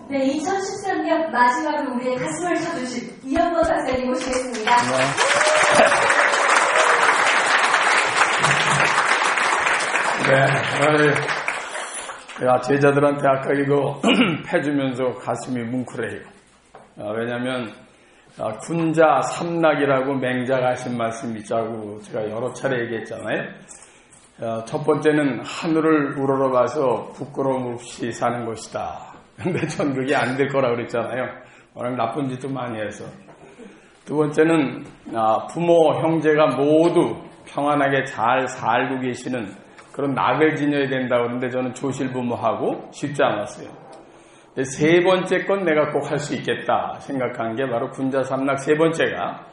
네, 2013년 마지막으로 우리의 가슴을 쳐주신 이현보 박사님 모시겠습니다. 네, 제자들한테 아까 이거 패주면서 가슴이 뭉클해요. 왜냐하면 군자 삼락이라고 맹자가 하신 말씀이 있자고 제가 여러 차례 얘기했잖아요. 첫 번째는 하늘을 우러러가서 부끄러움 없이 사는 것이다. 근데 전 그게 안 될 거라고 그랬잖아요. 워낙 나쁜 짓도 많이 해서. 두 번째는 부모, 형제가 모두 평안하게 잘 살고 계시는 그런 낙을 지녀야 된다고 그러는데 저는 조실부모하고 쉽지 않았어요. 세 번째 건 내가 꼭 할 수 있겠다 생각한 게 바로 군자삼락 세 번째가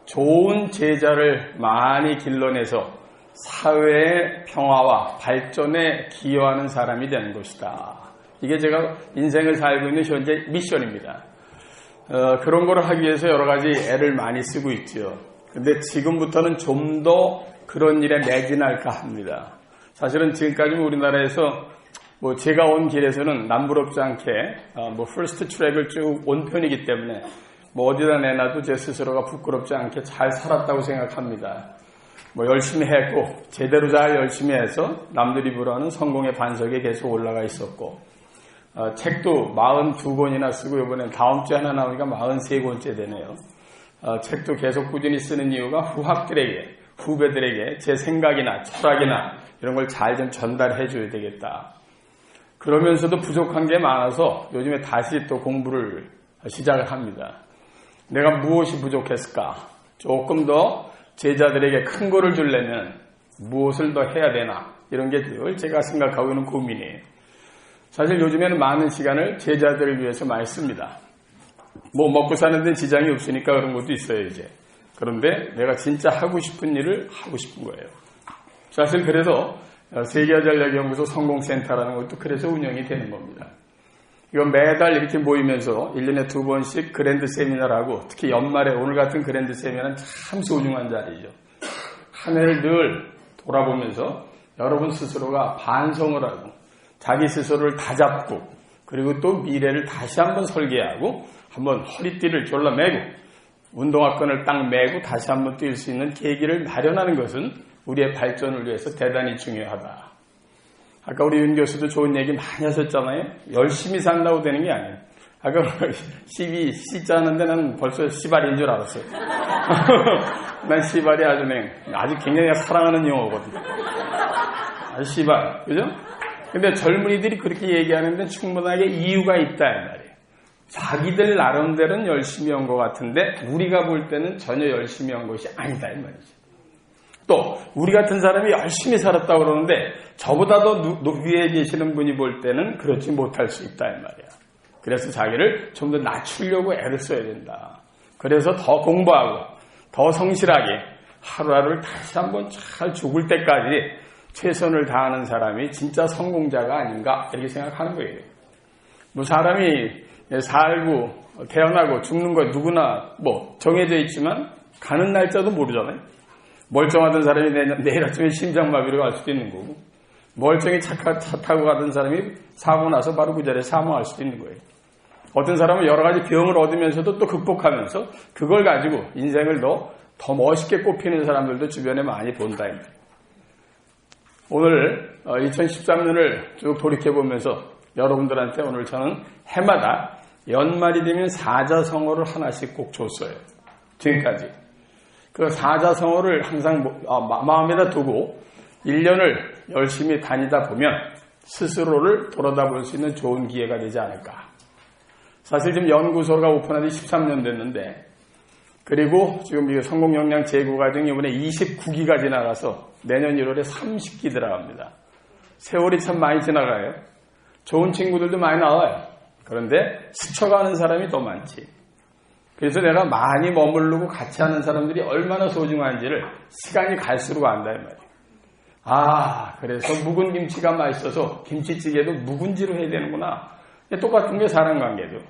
좋은 제자를 많이 길러내서 사회의 평화와 발전에 기여하는 사람이 되는 것이다. 이게 제가 인생을 살고 있는 현재 미션입니다. 그런 걸 하기 위해서 여러 가지 애를 많이 쓰고 있죠. 근데 지금부터는 좀 더 그런 일에 매진할까 합니다. 사실은 지금까지 우리나라에서 제가 온 길에서는 남부럽지 않게 퍼스트 트랙을 쭉 온 편이기 때문에 어디다 내놔도 제 스스로가 부끄럽지 않게 잘 살았다고 생각합니다. 열심히 했고 제대로 잘 열심히 해서 남들이 부러워하는 성공의 반석에 계속 올라가 있었고 책도 42권이나 쓰고 이번엔 다음 주에 하나 나오니까 43권째 되네요. 책도 계속 꾸준히 쓰는 이유가 후배들에게 제 생각이나 철학이나 이런 걸 잘 좀 전달해 줘야 되겠다. 그러면서도 부족한 게 많아서 요즘에 다시 또 공부를 시작을 합니다. 내가 무엇이 부족했을까? 조금 더 제자들에게 큰 거를 주려면 무엇을 더 해야 되나? 이런 게 늘 제가 생각하고 있는 고민이에요. 사실 요즘에는 많은 시간을 제자들을 위해서 많이 씁니다. 먹고 사는 데는 지장이 없으니까 그런 것도 있어요, 이제. 그런데 내가 진짜 하고 싶은 일을 하고 싶은 거예요. 사실 그래서 세계전략연구소 성공센터라는 것도 그래서 운영이 되는 겁니다. 이건 매달 이렇게 모이면서 1년에 2번씩 그랜드 세미나를 특히 연말에 오늘 같은 그랜드 세미나는 참 소중한 자리죠. 한 해를 늘 돌아보면서 여러분 스스로가 반성을 하고 자기 스스로를 다잡고 그리고 또 미래를 다시 한번 설계하고 한번 허리띠를 졸라매고 운동화끈을 딱 매고 다시 한번 뛸 수 있는 계기를 마련하는 것은 우리의 발전을 위해서 대단히 중요하다. 아까 우리 윤 교수도 좋은 얘기 많이 하셨잖아요. 열심히 산다고 되는 게 아니에요. 아까 시자 하는데 난 벌써 시발인 줄 알았어요. 난 시발이 아주 굉장히 사랑하는 용어거든요. 시발, 그죠? 근데 젊은이들이 그렇게 얘기하는데 충분하게 이유가 있다 이 말이에요. 자기들 나름대로는 열심히 한 것 같은데 우리가 볼 때는 전혀 열심히 한 것이 아니다 이 말이죠. 또 우리 같은 사람이 열심히 살았다고 그러는데 저보다 더 위에 계시는 분이 볼 때는 그렇지 못할 수 있다 이 말이야. 그래서 자기를 좀 더 낮추려고 애를 써야 된다. 그래서 더 공부하고 더 성실하게 하루하루를 다시 한번 잘 죽을 때까지 최선을 다하는 사람이 진짜 성공자가 아닌가 이렇게 생각하는 거예요. 사람이 살고 태어나고 죽는 거 누구나 정해져 있지만 가는 날짜도 모르잖아요. 멀쩡하던 사람이 내일 아침에 심장마비로 갈 수도 있는 거고 멀쩡히 차 타고 가던 사람이 사고 나서 바로 그 자리에 사망할 수도 있는 거예요. 어떤 사람은 여러 가지 병을 얻으면서도 또 극복하면서 그걸 가지고 인생을 더 멋있게 꼽히는 사람들도 주변에 많이 본다. 오늘 2013년을 쭉 돌이켜보면서 여러분들한테 오늘 저는 해마다 연말이 되면 사자성어를 하나씩 꼭 줬어요. 지금까지. 그 사자성어를 항상 마음에다 두고 1년을 열심히 다니다 보면 스스로를 돌아다볼 수 있는 좋은 기회가 되지 않을까. 사실 지금 연구소가 오픈한 지 13년 됐는데 그리고 지금 이 성공역량 재고과정이 이번에 29기가 지나가서 내년 1월에 30기 들어갑니다. 세월이 참 많이 지나가요. 좋은 친구들도 많이 나와요. 그런데 스쳐가는 사람이 더 많지. 그래서 내가 많이 머무르고 같이 하는 사람들이 얼마나 소중한지를 시간이 갈수록 안다 이 말이에요. 그래서 묵은 김치가 맛있어서 김치찌개도 묵은지로 해야 되는구나. 똑같은 게 사람관계죠.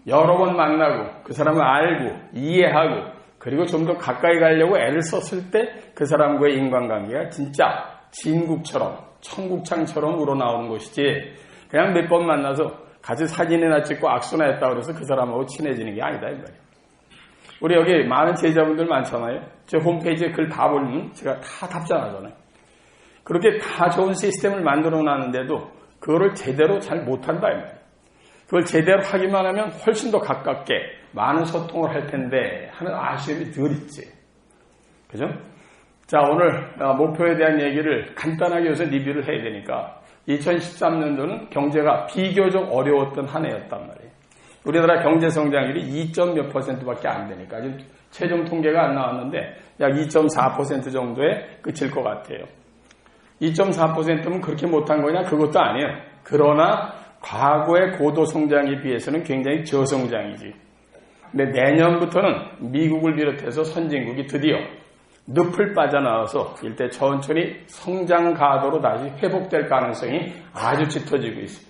여러 번 만나고 그 사람을 알고 이해하고 그리고 좀 더 가까이 가려고 애를 썼을 때 그 사람과의 인간관계가 진짜 진국처럼 천국창처럼 우러나오는 것이지 그냥 몇 번 만나서 같이 사진이나 찍고 악수나 했다고 해서 그 사람하고 친해지는 게 아니다 이 말이에요. 우리 여기 많은 제자분들 많잖아요. 제 홈페이지에 글 다 보면 제가 다 답장하잖아요. 그렇게 다 좋은 시스템을 만들어 놨는데도 그거를 제대로 잘 못한다 이 말이에요. 그걸 제대로 하기만 하면 훨씬 더 가깝게 많은 소통을 할 텐데 하는 아쉬움이 덜 있지. 그죠? 자, 오늘 목표에 대한 얘기를 간단하게 여기서 리뷰를 해야 되니까 2013년도는 경제가 비교적 어려웠던 한 해였단 말이에요. 우리나라 경제 성장률이 2몇 %밖에 안 되니까 지금 최종 통계가 안 나왔는데 약 2.4% 정도에 그칠 것 같아요. 2.4%면 그렇게 못한 거냐? 그것도 아니에요. 그러나 과거의 고도 성장에 비해서는 굉장히 저성장이지. 근데 내년부터는 미국을 비롯해서 선진국이 드디어 늪을 빠져나와서 일대 천천히 성장 가도로 다시 회복될 가능성이 아주 짙어지고 있습니다.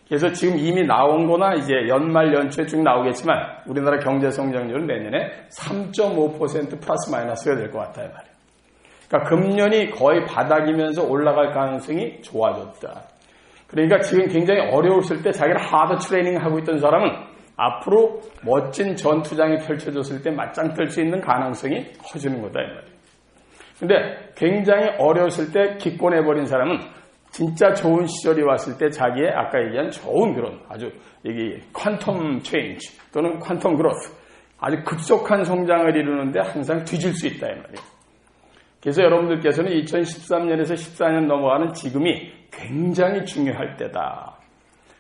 그래서 지금 이미 나온 거나 이제 연말 연초에 쭉 나오겠지만 우리나라 경제 성장률은 내년에 3.5% 플러스 마이너스가 될 것 같아요. 말이에요. 그러니까 금년이 거의 바닥이면서 올라갈 가능성이 좋아졌다. 그러니까 지금 굉장히 어려웠을 때 자기를 하드 트레이닝 하고 있던 사람은 앞으로 멋진 전투장이 펼쳐졌을 때 맞짱 뜰 수 있는 가능성이 커지는 거다 이 말이에요. 근데 굉장히 어려웠을 때 기권해버린 사람은 진짜 좋은 시절이 왔을 때 자기의 아까 얘기한 좋은 그런 아주 이게 퀀텀 체인지 또는 퀀텀 그로스 아주 급속한 성장을 이루는데 항상 뒤질 수 있다 이 말이에요. 그래서 여러분들께서는 2013년에서 14년 넘어가는 지금이 굉장히 중요할 때다.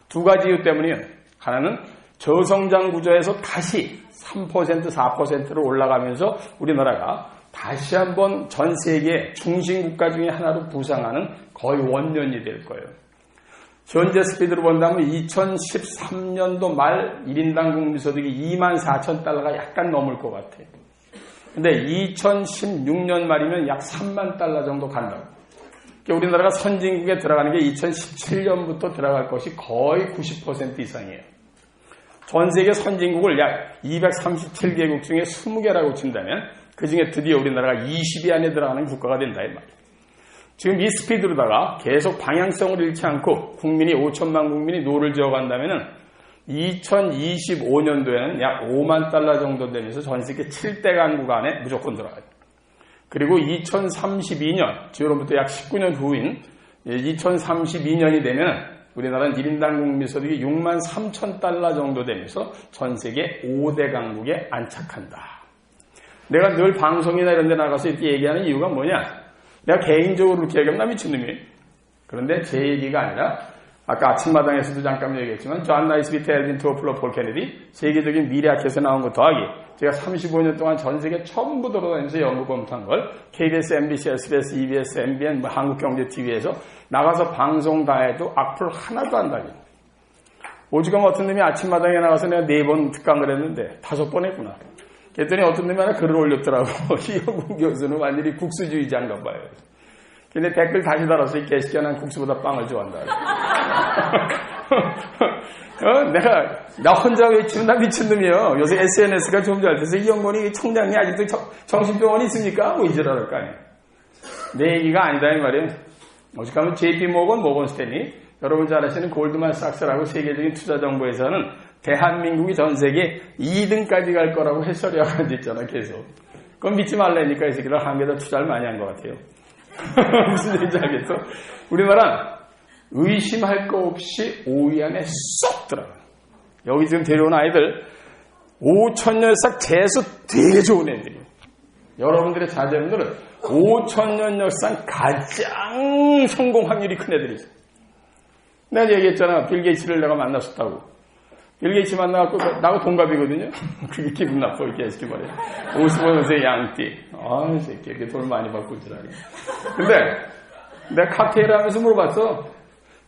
두 가지 이유 때문이에요. 하나는 저성장 구조에서 다시 3%, 4%로 올라가면서 우리나라가 다시 한번 전 세계 중심국가 중에 하나로 부상하는 거의 원년이 될 거예요. 현재 스피드로 본다면 2013년도 말 1인당 국민소득이 24,000달러가 약간 넘을 것 같아요. 근데 2016년 말이면 약 3만 달러 정도 간다고. 그러니까 우리나라가 선진국에 들어가는 게 2017년부터 들어갈 것이 거의 90% 이상이에요. 전 세계 선진국을 약 237개국 중에 20개라고 친다면 그 중에 드디어 우리나라가 20위 안에 들어가는 국가가 된다 이 말이에요. 지금 이 스피드로다가 계속 방향성을 잃지 않고 국민이 5천만 국민이 노를 지어간다면 2025년도에는 약 5만 달러 정도 되면서 전 세계 7대 강국 안에 무조건 들어가요. 그리고 2032년, 지금부터 약 19년 후인 2032년이 되면 우리나라는 1인당 국민소득이 6만 3천 달러 정도 되면서 전 세계 5대 강국에 안착한다. 내가 늘 방송이나 이런 데 나가서 이렇게 얘기하는 이유가 뭐냐? 내가 개인적으로 이렇게 얘기하면 나 미친놈이에요. 그런데 제 얘기가 아니라 아까 아침마당에서도 잠깐 얘기했지만 존 나이스비트, 엘빈 토플러, 폴 케네디 세계적인 미래학에서 나온 거 더하기 제가 35년 동안 전 세계 전부 돌아다니면서 연구 검토한 걸 KBS, MBC, SBS, EBS, MBN, 한국경제TV에서 나가서 방송 다 해도 악플 하나도 안 달려. 오죽하면 어떤 놈이 아침마당에 나가서 내가 4번 특강을 했는데 5번 했구나. 그랬더니 어떤 놈이 하나 글을 올렸더라고. 이영국 교수는 완전히 국수주의자인가 봐요. 근데 댓글 다시 달아서 이 개새끼야 난 국수보다 빵을 좋아한다. 나 혼자 외치면 나 미친놈이에요. 요새 SNS가 좀 잘 돼서 이 영건이 총장이 아직도 정신병원이 있습니까? 뭐 이지랄할 거 아니에요. 내 얘기가 아니다 이 말이에요. 오죽하면 JP 모건 스탠리 여러분 잘 아시는 골드만삭스라고 세계적인 투자정보에서는 대한민국이 전 세계 2등까지 갈 거라고 해설이하고 앉아있잖아 계속. 그건 믿지 말라니까 이 새끼들 한국에다 투자를 많이 한 것 같아요. 무슨 얘기인지 알겠어? 우리나라 의심할 거 없이 5위 안에 쏙 들어가. 여기 지금 데려온 아이들 5,000년 sak 재수 되게 좋은 애들이에요. 여러분들의 자제분들은 5,000년 역상 가장 성공 확률이 큰 애들이죠. 내가 얘기했잖아. 빌 게이츠를 내가 만났었다고. 빌 게이츠 만나갖고 나하고 동갑이거든요. 그게 기분 나빠 이렇게 해서 말이야. 55년생 양띠. 아, 이 새끼 이렇게 돈 많이 받고 지랄이야. 근데 내가 칵테일 하면서 물어봤어.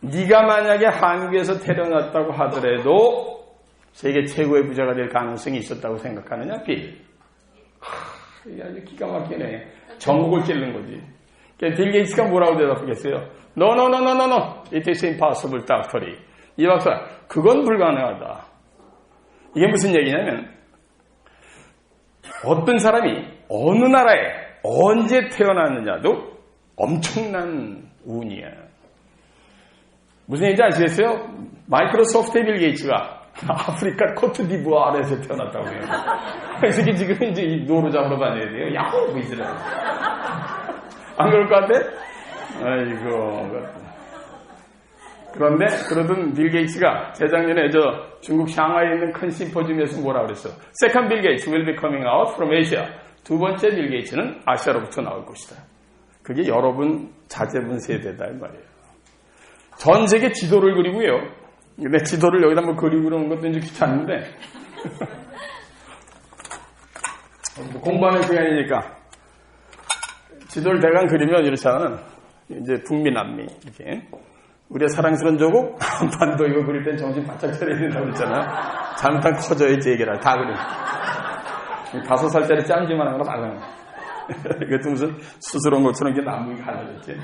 네가 만약에 한국에서 태어났다고 하더라도 세계 최고의 부자가 될 가능성이 있었다고 생각하느냐? 빌. 이게 아주 기가 막히네. 전국을 찔른 거지. 빌 게이츠가 뭐라고 대답하겠어요? No. It is impossible, doctor. 이 박사, 그건 불가능하다. 이게 무슨 얘기냐면 어떤 사람이 어느 나라에 언제 태어났느냐도 엄청난 운이야. 무슨 얘기인지 아시겠어요? 마이크로소프트의 빌 게이츠가 아프리카 코트디부아르에서 태어났다고 해요. 그래서 지금 이제 이 노루 잡으러 다녀야 돼요. 야호! 뭐 이스라엘. 안 그럴 것 같아? 아이고. 그런데 그러던 빌 게이츠가 재작년에 중국 샹하이에 있는 큰 심포지움에서 뭐라 그랬어? Second Bill Gates will be coming out from Asia. 두 번째 빌 게이츠는 아시아로부터 나올 것이다. 그게 여러분 자제분 세대다 이 말이에요. 전 세계 지도를 그리고요. 근데 지도를 여기다 뭐 그리고 그러는 것도 이제 귀찮은데 공부하는 시간이니까 지도를 대강 그리면 이렇잖아. 이제 북미 남미 이렇게 우리의 사랑스러운 조국 반도 이거 그릴 땐 정신 바짝 차려야 된다고 그랬잖아. 잘못하면 커져야지 얘기라 다 그려. 5살짜리 짬지만 한 거랑 달라요. 이것도 무슨 수스러운 것처럼 이게 나무가 갈라졌지.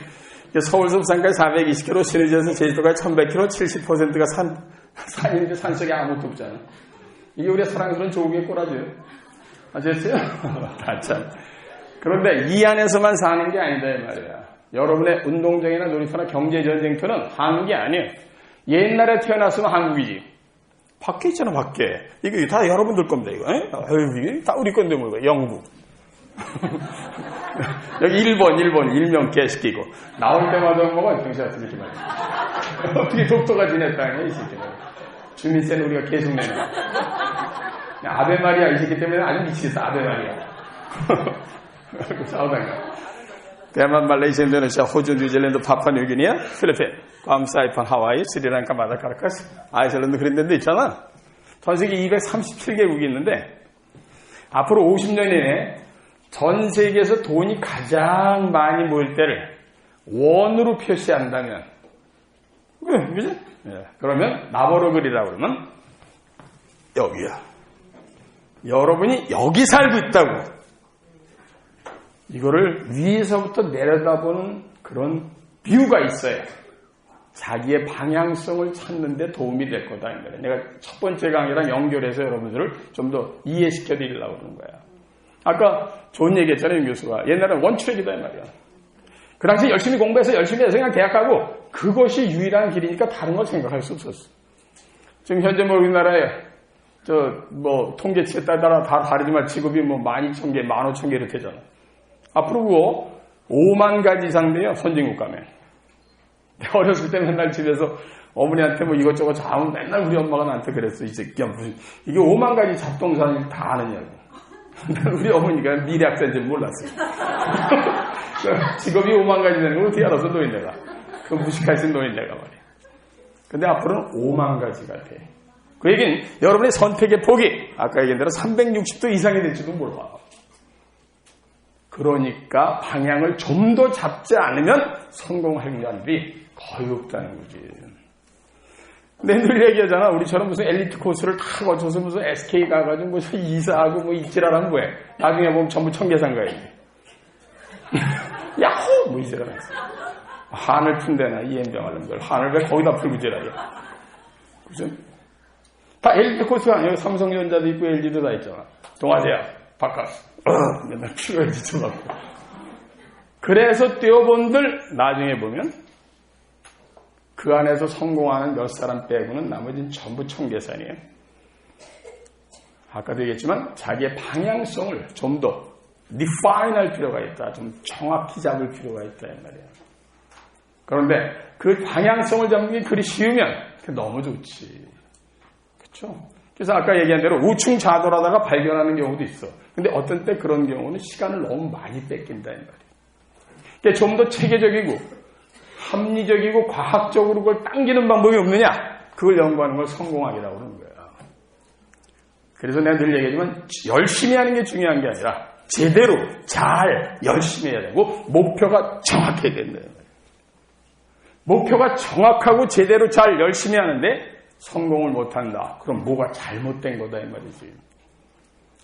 서울서 부산까지 420km, 신의지에서 제주도까지 1100km, 70%가 산인데 산속에 아무것도 없잖아. 이게 우리의 사랑스러운 조국의 꼬라지요. 아셨어요? 다 참. 그런데 이 안에서만 사는 게 아니다 이 말이야. 여러분의 운동장이나 놀이터나 경제전쟁터는 한국이 아니에요. 옛날에 태어났으면 한국이지. 밖에 있잖아 밖에. 이거 다 여러분들 겁니다 이거. 이게 다 우리 건데 뭐가 영국. 여기 일본 일명 개시키고 나올 때마다 뭐가 경찰 같은 이렇게 말이야. 어떻게 독도가 지냈다냐 이 새끼는. 주민세는 우리가 계속 내는 거야. 아베 마리아 이 새끼 때문에 아주 미치겠어 아베 마리아. 싸우다가 대만, 말레이시아, 인도네시아, 호주, 뉴질랜드, 파푸아뉴기니아, 필리핀, 괌, 사이판, 하와이, 스리랑카, 마다가스카르, 아이슬란드 그런 데도 있잖아. 전 세계 237개국이 있는데 앞으로 50년 내내 전 세계에서 돈이 가장 많이 모일 때를 원으로 표시한다면 그지? 그러면 나보러 그리라고 그러면 여기야. 여러분이 여기 살고 있다고. 이거를 위에서부터 내려다보는 그런 뷰가 있어야 자기의 방향성을 찾는 데 도움이 될 거다. 내가 첫 번째 강의랑 연결해서 여러분들을 좀 더 이해시켜 드리려고 그러는 거야. 아까 좋은 얘기 했잖아요, 임 교수가. 옛날에는 원트랙이다 이 말이야. 그 당시 열심히 공부해서 열심히 해서 그냥 대학 가고 그것이 유일한 길이니까 다른 걸 생각할 수 없었어. 지금 현재 뭐 우리나라에 통계치에 따라 다 다르지만 직업이 뭐 12,000개, 15,000개 이렇게 되잖아. 앞으로 그거 5만 가지 이상 돼요, 선진국 가면. 내가 어렸을 때 맨날 집에서 어머니한테 뭐 이것저것 자면 맨날 우리 엄마가 나한테 그랬어. 이 새끼야, 무슨, 이게 5만 가지 잡동사니 다 아느냐고. 우리 어머니가 미래학자인지 몰랐어요. 직업이 5만 가지 되는 걸 어떻게 알아서 노인네가. 그 무식할 수 있는 노인네가 말이야. 근데 앞으로는 5만 가지가 돼. 그 얘기는 여러분의 선택의 폭이 아까 얘기한 대로 360도 이상이 될지도 몰라. 그러니까 방향을 좀 더 잡지 않으면 성공할 확률이 거의 없다는 거지. 근데 늘 얘기하잖아. 우리처럼 무슨 엘리트 코스를 다 거쳐서 무슨 SK 가가지고 무슨 이사하고 뭐 이지랄하면 뭐해. 나중에 보면 전부 청계산 가야지. 야호! 뭐 이지랄하면서. 한을 푼대나 이엠병 하려면 한을 왜 거기다 풀고 지랄이야. 그죠? 다 엘리트 코스가 아니에요. 삼성전자도 있고 LG도 다 있잖아. 동아시아, 바카스. 맨날 필요해 지쳐갖고. 그래서 뛰어본들 나중에 보면 그 안에서 성공하는 몇 사람 빼고는 나머지는 전부 청계산이에요. 아까도 얘기했지만 자기의 방향성을 좀 더 리파인할 필요가 있다. 좀 정확히 잡을 필요가 있다 이 말이에요. 그런데 그 방향성을 잡는 게 그리 쉬우면 너무 좋지. 그렇죠? 그래서 아까 얘기한 대로 우충좌돌하다가 발견하는 경우도 있어. 근데 어떤 때 그런 경우는 시간을 너무 많이 뺏긴다 이 말이에요. 그러니까 좀 더 체계적이고 합리적이고 과학적으로 그걸 당기는 방법이 없느냐? 그걸 연구하는 걸 성공학이라고 그러는 거야. 그래서 내가 늘 얘기하지만 열심히 하는 게 중요한 게 아니라 제대로 잘 열심히 해야 되고 목표가 정확해야 된다. 목표가 정확하고 제대로 잘 열심히 하는데 성공을 못한다. 그럼 뭐가 잘못된 거다 이 말이지.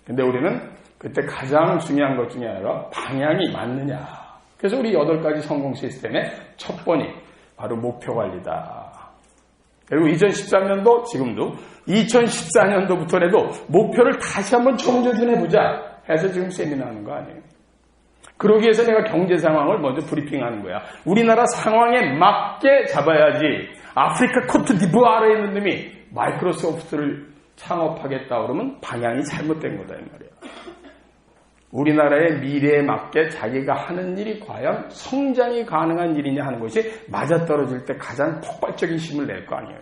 근데 우리는 그때 가장 중요한 것 중에 하나가 방향이 맞느냐. 그래서 우리 8가지 성공 시스템의 첫 번이 바로 목표 관리다. 그리고 2013년도 지금도 2014년도부터라도 목표를 다시 한번 정조준해보자 해서 지금 세미나 하는 거 아니에요. 그러기 위해서 내가 경제 상황을 먼저 브리핑하는 거야. 우리나라 상황에 맞게 잡아야지 아프리카 코트디부아르에 있는 놈이 마이크로소프트를 창업하겠다 그러면 방향이 잘못된 거다 이 말이야. 우리나라의 미래에 맞게 자기가 하는 일이 과연 성장이 가능한 일이냐 하는 것이 맞아떨어질 때 가장 폭발적인 힘을 낼 거 아니에요.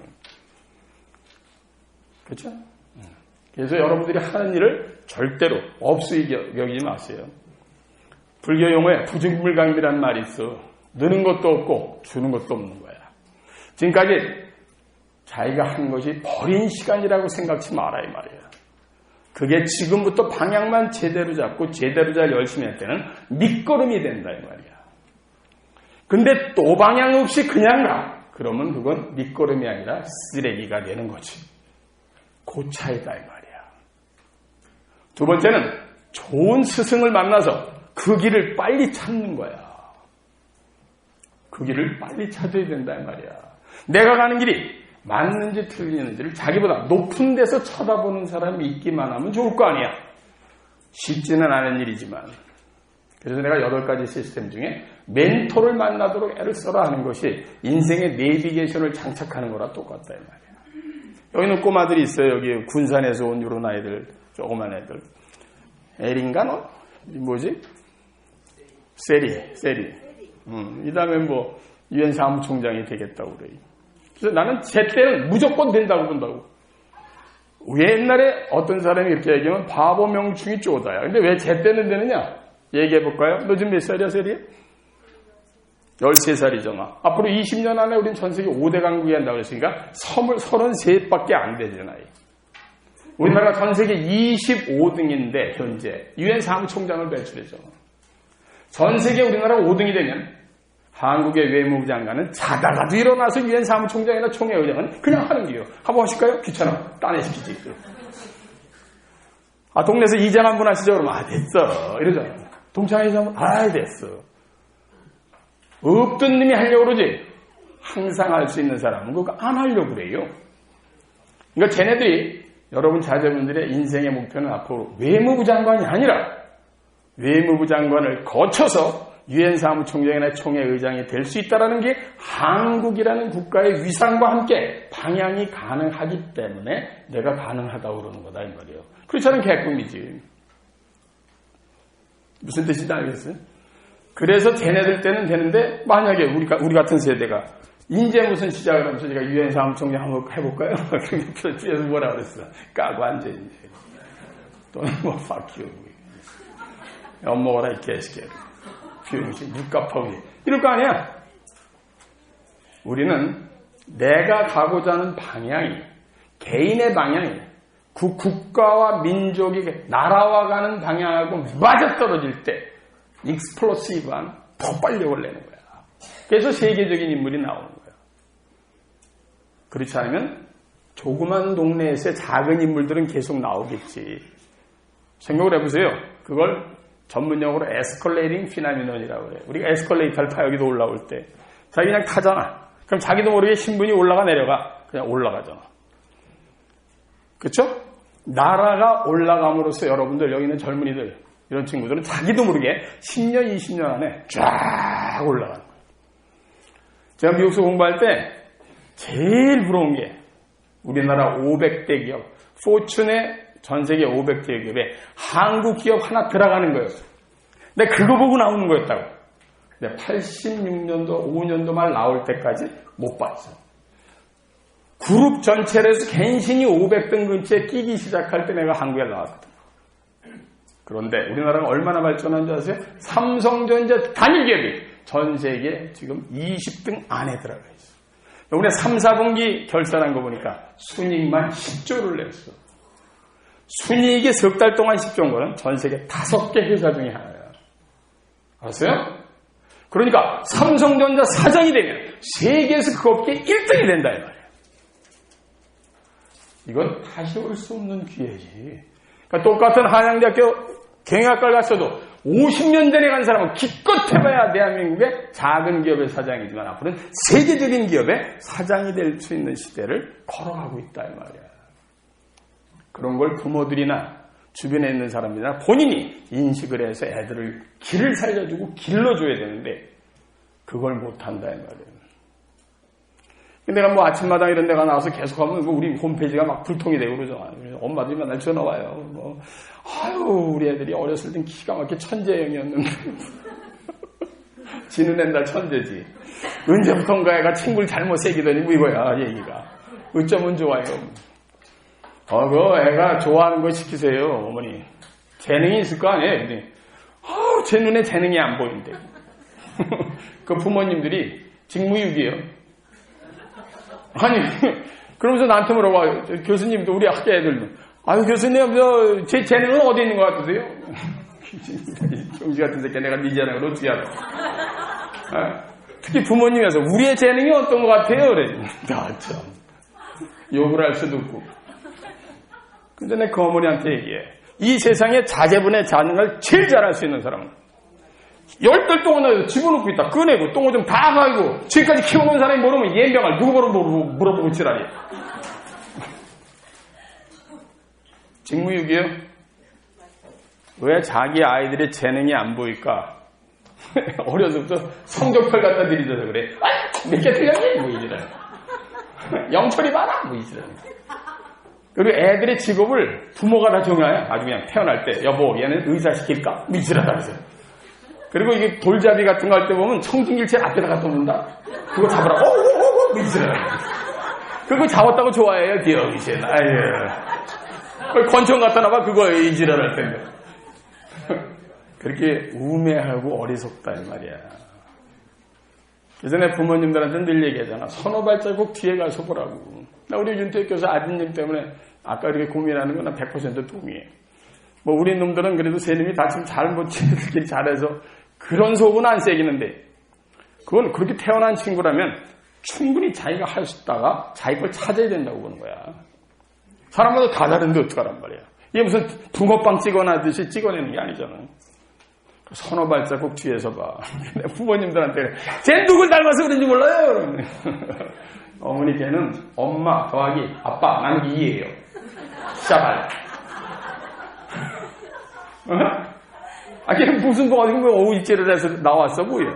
그렇죠? 그래서 여러분들이 하는 일을 절대로 없이 여기지 마세요. 불교 용어에 부증불감이라는 말이 있어. 느는 것도 없고 주는 것도 없는 거야. 지금까지 자기가 한 것이 버린 시간이라고 생각지 마라 이 말이야. 그게 지금부터 방향만 제대로 잡고 제대로 잘 열심히 할 때는 밑거름이 된다 이 말이야. 근데 또 방향 없이 그냥 가. 그러면 그건 밑거름이 아니라 쓰레기가 되는 거지. 그 차이다 이 말이야. 두 번째는 좋은 스승을 만나서 그 길을 빨리 찾는 거야. 그 길을 빨리 찾아야 된다 이 말이야. 내가 가는 길이 맞는지 틀리는지를 자기보다 높은 데서 쳐다보는 사람이 있기만 하면 좋을 거 아니야. 쉽지는 않은 일이지만. 그래서 내가 8가지 시스템 중에 멘토를 만나도록 애를 써라 하는 것이 인생의 내비게이션을 장착하는 거랑 똑같다 이 말이야. 여기는 꼬마들이 있어요. 여기 군산에서 온 이런 아이들, 조그만 애들. 에린가 너? 뭐지? 세리. 이 다음에 뭐 유엔 사무총장이 되겠다고 그래. 그래서 나는 제 때는 무조건 된다고 본다고. 왜 옛날에 어떤 사람이 이렇게 얘기하면 바보 명충이 쪼다야. 근데 왜 제 때는 되느냐? 얘기해 볼까요? 너 지금 몇 살이야, 세리? 13살이잖아. 앞으로 20년 안에 우린 전 세계 5대 강국이 한다고 그랬으니까 33밖에 안 되잖아. 우리나라가 전 세계 25등인데 현재 유엔 사무총장을 배출했잖아. 전 세계 우리나라가 5등이 되면 한국의 외무부 장관은 자다가도 일어나서 유엔 사무총장이나 총회의장은 그냥 하는 게요. 한번 하실까요? 귀찮아. 딴 애 시키지. 동네에서 이장 한 분 하시죠? 그러면 됐어. 이러잖아. 동창회장 됐어. 없던 놈이 하려고 그러지. 항상 할 수 있는 사람은 그거 안 하려고 그래요. 그러니까 쟤네들이 여러분 자제분들의 인생의 목표는 앞으로 외무부 장관이 아니라 외무부 장관을 거쳐서 유엔 사무총장이나 총회의장이 될 수 있다는 게 한국이라는 국가의 위상과 함께 방향이 가능하기 때문에 내가 가능하다고 그러는 거다 이 말이에요. 그렇지 않으면 개꿈이지. 무슨 뜻인지 알겠어요? 그래서 쟤네들 때는 되는데 만약에 우리 같은 세대가 이제 무슨 시작을 하면서 제가 유엔 사무총장 한번 해볼까요? 그래서 뒤에서 뭐라 그랬어? 까고 앉아있네. 또는 뭐 fuck you. 엿먹어라 이 개새끼야. 비용시 물값하고 이럴 거 아니야. 우리는 내가 가고자 하는 방향이 개인의 방향이 그 국가와 민족이 나라와 가는 방향하고 맞아떨어질 때 익스플로시브한 폭발력을 내는 거야. 그래서 세계적인 인물이 나오는 거야. 그렇지 않으면 조그만 동네에서의 작은 인물들은 계속 나오겠지. 생각을 해보세요. 그걸 전문용어로 에스컬레이팅 피나미논이라고 그래요. 우리가 에스컬레이터를 타 여기도 올라올 때 자기 그냥 타잖아. 그럼 자기도 모르게 신분이 올라가 내려가. 그냥 올라가잖아. 그렇죠? 나라가 올라감으로써 여러분들 여기 있는 젊은이들 이런 친구들은 자기도 모르게 10년 20년 안에 쫙 올라가는 거예요. 제가 미국에서 공부할 때 제일 부러운 게 우리나라 500대 기업 포춘의 전 세계 500대 기업에 한국 기업 하나 들어가는 거였어요. 근데 그거 보고 나오는 거였다고. 근데 86년도, 5년도 말 나올 때까지 못 봤어. 그룹 전체를 해서 갱신이 500등 근처에 끼기 시작할 때 내가 한국에 나왔거든. 그런데 우리나라가 얼마나 발전한 줄 아세요? 삼성전자 단일 기업이 전 세계 지금 20등 안에 들어가 있어. 우리가 3, 4분기 결산한 거 보니까 순이익만 10조를 냈어. 순이익이 석 달 동안 10조인 거는 전 세계 5개 회사 중에 하나야. 알았어요? 그러니까 삼성전자 사장이 되면 세계에서 그 업계 1등이 된다 이 말이야. 이건 다시 올 수 없는 기회지. 그러니까 똑같은 한양대학교 경영학과를 갔어도 50년 전에 간 사람은 기껏 해봐야 대한민국의 작은 기업의 사장이지만 앞으로는 세계적인 기업의 사장이 될 수 있는 시대를 걸어가고 있다 이 말이야. 그런 걸 부모들이나 주변에 있는 사람들이나 본인이 인식을 해서 애들을 길을 살려주고 길러줘야 되는데 그걸 못한다 이 말이에요. 내가 뭐 아침마당 이런 데가 나와서 계속하면 뭐 우리 홈페이지가 막 불통이 되고 그러잖아요. 엄마들이 맨날 전화 와요. 뭐, 아유, 우리 애들이 어렸을 땐 기가 막히게 천재형이었는데. 지는 애다 천재지. 언제부턴가 애가 친구를 잘못 새기더니 뭐 이거야, 얘기가. 어쩌면 좋아요. 그 애가 좋아하는 거 시키세요, 어머니. 재능이 있을 거 아니에요? 근데, 제 눈에 재능이 안 보인대. 그 부모님들이 직무유기예요. 아니, 그러면서 나한테 물어봐요. 교수님도 우리 학교 애들도. 아유, 교수님, 제 재능은 어디 있는 것 같으세요? 정지 같은 새끼 내가 네 재능을 어떻게 알아? 특히 부모님에서 우리의 재능이 어떤 것 같아요? 그래. 참. 욕을 할 수도 없고. 근데 내 그 어머니한테 얘기해. 이 세상에 자제분의 재능을 제일 잘할 수 있는 사람은 10달 동안 집어넣고 있다. 꺼내고 똥을 좀 다 가지고 지금까지 키워놓은 사람이 모르면 예명을 누구 물어보고 지랄이야. 직무유기요? 왜 자기 아이들의 재능이 안 보일까? 어려서부터 성적표 갖다 들이줘서 그래. 몇 개 틀렸니? 뭐 이지랄. 영철이 많아? 뭐 이지랄. 그리고 애들의 직업을 부모가 다 정해요. 아주 그냥 태어날 때. 여보, 얘는 의사 시킬까? 뭐 이지랄 하면서. 그리고 이게 돌잡이 같은 거 할 때 보면 청진길체 앞에다 갖다 놓는다? 그거 잡으라고? 뭐 이지랄. 그거 잡았다고 좋아해요, 기억이신. 아유. 권총 갖다 놔봐, 그거 이지랄 할 텐데. 그렇게 우매하고 어리석다 이 말이야. 예전에 부모님들한테 늘 얘기하잖아. 서너 발자국 뒤에 가서 보라고. 나 우리 윤택 교수 아드님 때문에 아까 이렇게 고민하는 건 나 100% 동의해. 뭐 우리 놈들은 그래도 세 놈이 다 지금 잘못 지들끼리 잘해서 그런 속은 안 새기는데 그건 그렇게 태어난 친구라면 충분히 자기가 할 수 있다가 자기 걸 찾아야 된다고 보는 거야. 사람마다 다 다른데 어떡하란 말이야. 이게 무슨 붕어빵 찍어놔듯이 찍어내는 게 아니잖아. 서너 발자국 뒤에서 봐. 부모님들한테 쟤 누굴 닮아서 그런지 몰라요. 어머니 걔는 엄마 더하기 아빠 나누기 2예요. 샤발. 걔는 무슨 거 어디 뭐 오이째를 해서 나왔어 뭐예요.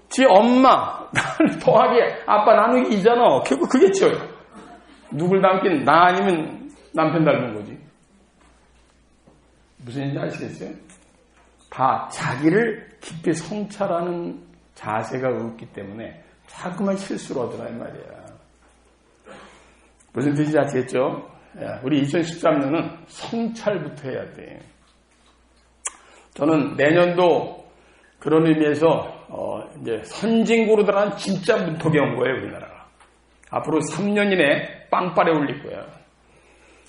지 엄마 더하기 아빠 나누기 2잖아. 결국 그게 쳐요. 누굴 닮긴 나 아니면 남편 닮은 거지. 무슨 얘기인지 아시겠어요? 다 자기를 깊이 성찰하는 자세가 없기 때문에 자꾸만 실수를 하더라 이 말이야. 무슨 뜻인지 아시겠죠? 우리 2013년은 성찰부터 해야 돼. 저는 내년도 그런 의미에서 이제 선진국으로들어간 진짜 문턱에 온 거예요, 우리나라가. 앞으로 3년 이내 빵빠레 올릴 거야.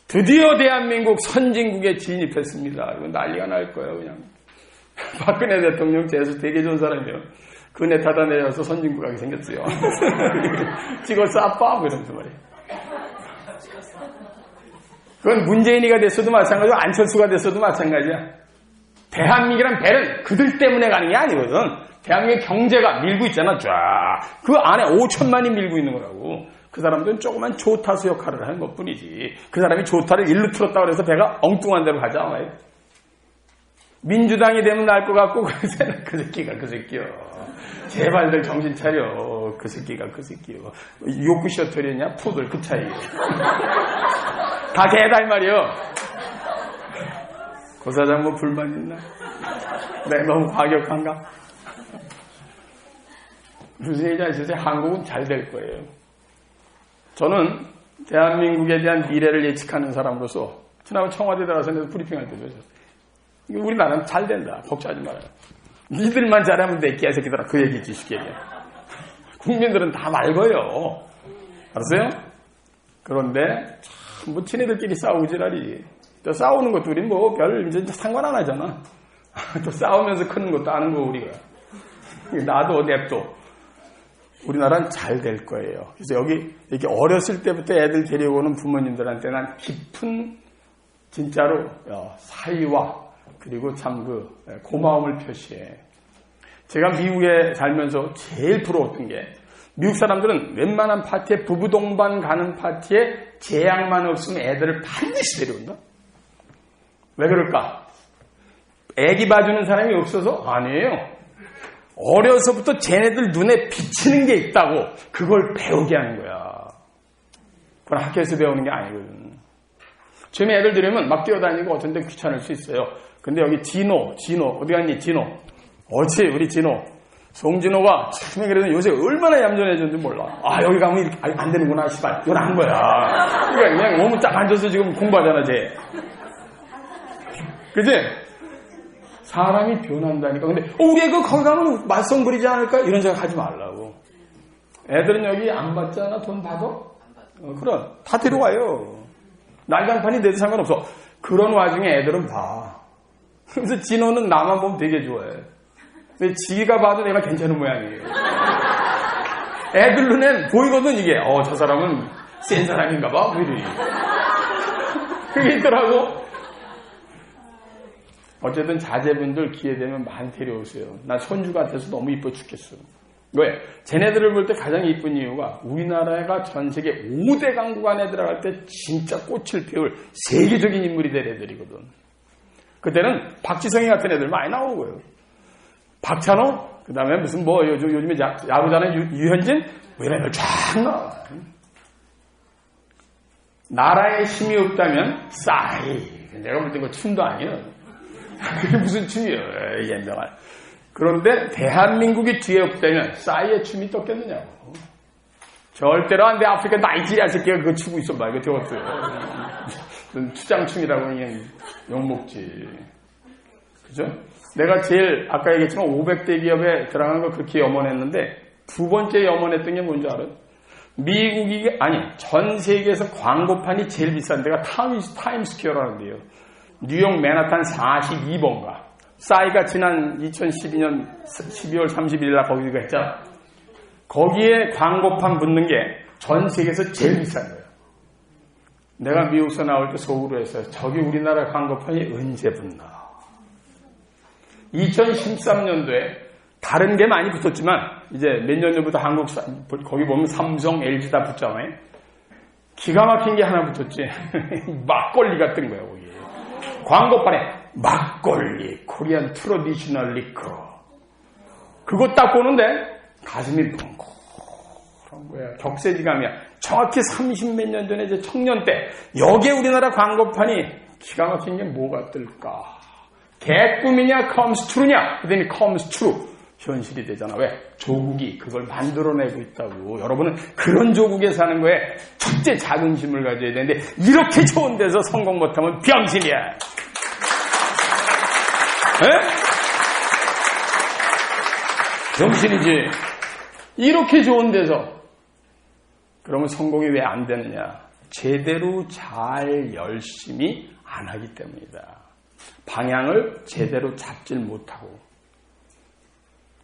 드디어 대한민국 선진국에 진입했습니다. 이거 난리가 날 거예요, 그냥. 박근혜 대통령 재수 되게 좋은 사람이에요. 그네 타다 내려서 선진국하게 생겼어요. 찍었어, 아빠? 뭐 이러면서 말이에요. 그건 문재인이가 됐어도 마찬가지고 안철수가 됐어도 마찬가지야. 대한민국이란 배는 그들 때문에 가는 게 아니거든. 대한민국의 경제가 밀고 있잖아, 쫙. 그 안에 5천만이 밀고 있는 거라고. 그 사람들은 조그만 조타수 역할을 하는 것 뿐이지. 그 사람이 조타를 일로 틀었다고 해서 배가 엉뚱한 데로 가지 않아요. 민주당이 되면 나을 것 같고, 그 새끼가 그 새끼요. 제발들 정신 차려. 그 새끼가 그 새끼요. 요크 셔틀이냐? 푸들 그 차이요. 다 개다 이 말이요. 고사장 뭐 불만 있나? 내가 너무 과격한가? 무슨 얘기인지 아시죠? 한국은 잘 될 거예요. 저는 대한민국에 대한 미래를 예측하는 사람으로서 지난번 청와대 들어가서 브리핑할 때도 우리나라는 잘 된다. 걱정하지 말아요. 니들만 잘하면 돼, 개새끼들아. 그 얘기지, 쉽게 얘기해. 국민들은 다 말고요. 알았어요? 그런데 뭐 지네들끼리 싸우지라리. 또 싸우는 것도 우리 뭐 별 이제 상관 안 하잖아. 또 싸우면서 크는 것도 아는 거 우리가. 나도 냅둬. 우리나라는 잘 될 거예요. 그래서 여기 이렇게 어렸을 때부터 애들 데려오는 부모님들한테 난 깊은 진짜로 사의와 그리고 참 그 고마움을 표시해. 제가 미국에 살면서 제일 부러웠던 게 미국 사람들은 웬만한 파티에 부부 동반 가는 파티에 제약만 없으면 애들을 반드시 데려온다. 왜 그럴까? 애기 봐주는 사람이 없어서? 아니에요. 어려서부터 쟤네들 눈에 비치는 게 있다고 그걸 배우게 하는 거야. 그건 학교에서 배우는 게 아니거든. 처음에 애들 들으면 막 뛰어다니고 어떤 데 귀찮을 수 있어요. 근데 여기 진호 어디 갔니 진호? 어찌 우리 진호 송진호가 처음에 그래도 요새 얼마나 얌전해졌는지 몰라. 아 여기 가면 이렇게 안 되는구나 씨발 이건 안 거야. 그러니까 그냥 몸을 딱 앉아서 지금 공부하잖아 쟤. 그치? 사람이 변한다니까. 근데 우리 애가 거기 가면 말썽 부리지 않을까? 이런 생각 하지 말라고. 애들은 여기 안 받잖아. 돈 받아? 그럼 다 데려와요. 날강판이 돼도 상관없어. 그런 와중에 애들은 봐. 그래서 진호는 나만 보면 되게 좋아해. 근데 지가 봐도 내가 괜찮은 모양이에요. 애들 눈엔 보이거든 이게. 저 사람은 센 사람인가 봐. 뭐 이러니. 그게 있더라고. 어쨌든 자제분들 기회되면 많이 데려오세요. 난 손주 같아서 너무 이뻐 죽겠어. 왜? 쟤네들을 볼 때 가장 이쁜 이유가 우리나라가 전 세계 5대 강국 안에 들어갈 때 진짜 꽃을 피울 세계적인 인물이 될 애들이거든. 그때는 박지성이 같은 애들 많이 나오는 거예요. 박찬호, 그 다음에 무슨 요즘에 야구자는 유현진, 뭐 이런 애들 쫙 나와. 나라에 힘이 없다면 싸이. 내가 볼 때 그거 춤도 아니야. 그게 무슨 춤이에요, 옛날. 그런데 대한민국이 뒤에 없다면 싸이의 춤이 떴겠느냐고. 절대로 안 돼. 아프리카 나이지리아 새끼가 그거 추고 있어 봐. 이거 되었어요. 추장춤이라고 그냥 욕먹지. 그죠? 내가 제일 아까 얘기했지만 500대 기업에 들어간 거 그렇게 염원했는데 두 번째 염원했던 게 뭔지 알아요? 미국이 전 세계에서 광고판이 제일 비싼 데가 타임스퀘어라는 데요. 뉴욕 맨하탄 42번가. 싸이가 지난 2012년 12월 31일 날 거기가 했잖아. 거기에 광고판 붙는 게 전 세계에서 제일 비싼 거예요. 내가 미국에서 나올 때 속으로 했어요. 저기 우리나라 광고판이 언제 붙나. 2013년도에 다른 게 많이 붙었지만 이제 몇 년 전부터 한국 거기 보면 삼성, LG 다 붙잖아요. 기가 막힌 게 하나 붙었지. 막걸리가 뜬 거야 거기. 광고판에 막걸리, 코리안 트러디셔널 리커. 그거 딱 보는데 가슴이 뭉클한 거야. 격세지감이야. 정확히 30몇 년 전에 이제 청년 때 여기에 우리나라 광고판이 기가 막힌 게 뭐가 뜰까? 개꿈이냐 comes true냐? 그랬더니 comes true. 현실이 되잖아. 왜? 조국이 그걸 만들어내고 있다고. 여러분은 그런 조국에 사는 거에 첫째 자긍심을 가져야 되는데 이렇게 좋은 데서 성공 못하면 병신이야. 에? 병신이지. 이렇게 좋은 데서. 그러면 성공이 왜 안 되느냐? 제대로 잘 열심히 안 하기 때문이다. 방향을 제대로 잡질 못하고.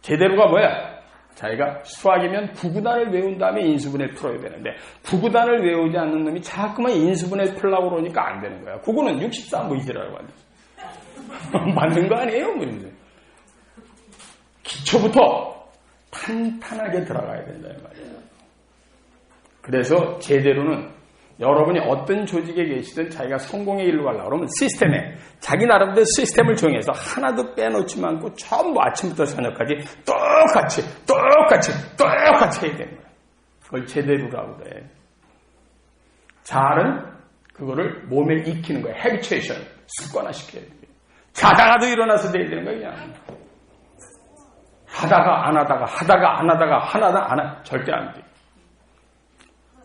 제대로가 뭐야? 자기가 수학이면 구구단을 외운 다음에 인수분해를 풀어야 되는데 구구단을 외우지 않는 놈이 자꾸만 인수분해를 풀려고 그러니까 안 되는 거야. 구구는 64 뭐 이지라고 하지. 맞는 거 아니에요? 뭐 이런데. 기초부터 탄탄하게 들어가야 된다 이 말이에요. 그래서 제대로는 여러분이 어떤 조직에 계시든 자기가 성공의 길로 가려고 그러면 시스템에 자기 나름대로 시스템을 정해서 하나도 빼놓지 않고 전부 아침부터 저녁까지 똑같이 해야 되는 거예요. 그걸 제대로라고 그래. 잘은 그거를 몸에 익히는 거예요. 해비추에이션, 습관화시켜야 돼요. 자다가도 일어나서 돼야 되는 거예요. 그냥. 하다가 안 하다가 절대 안 돼요.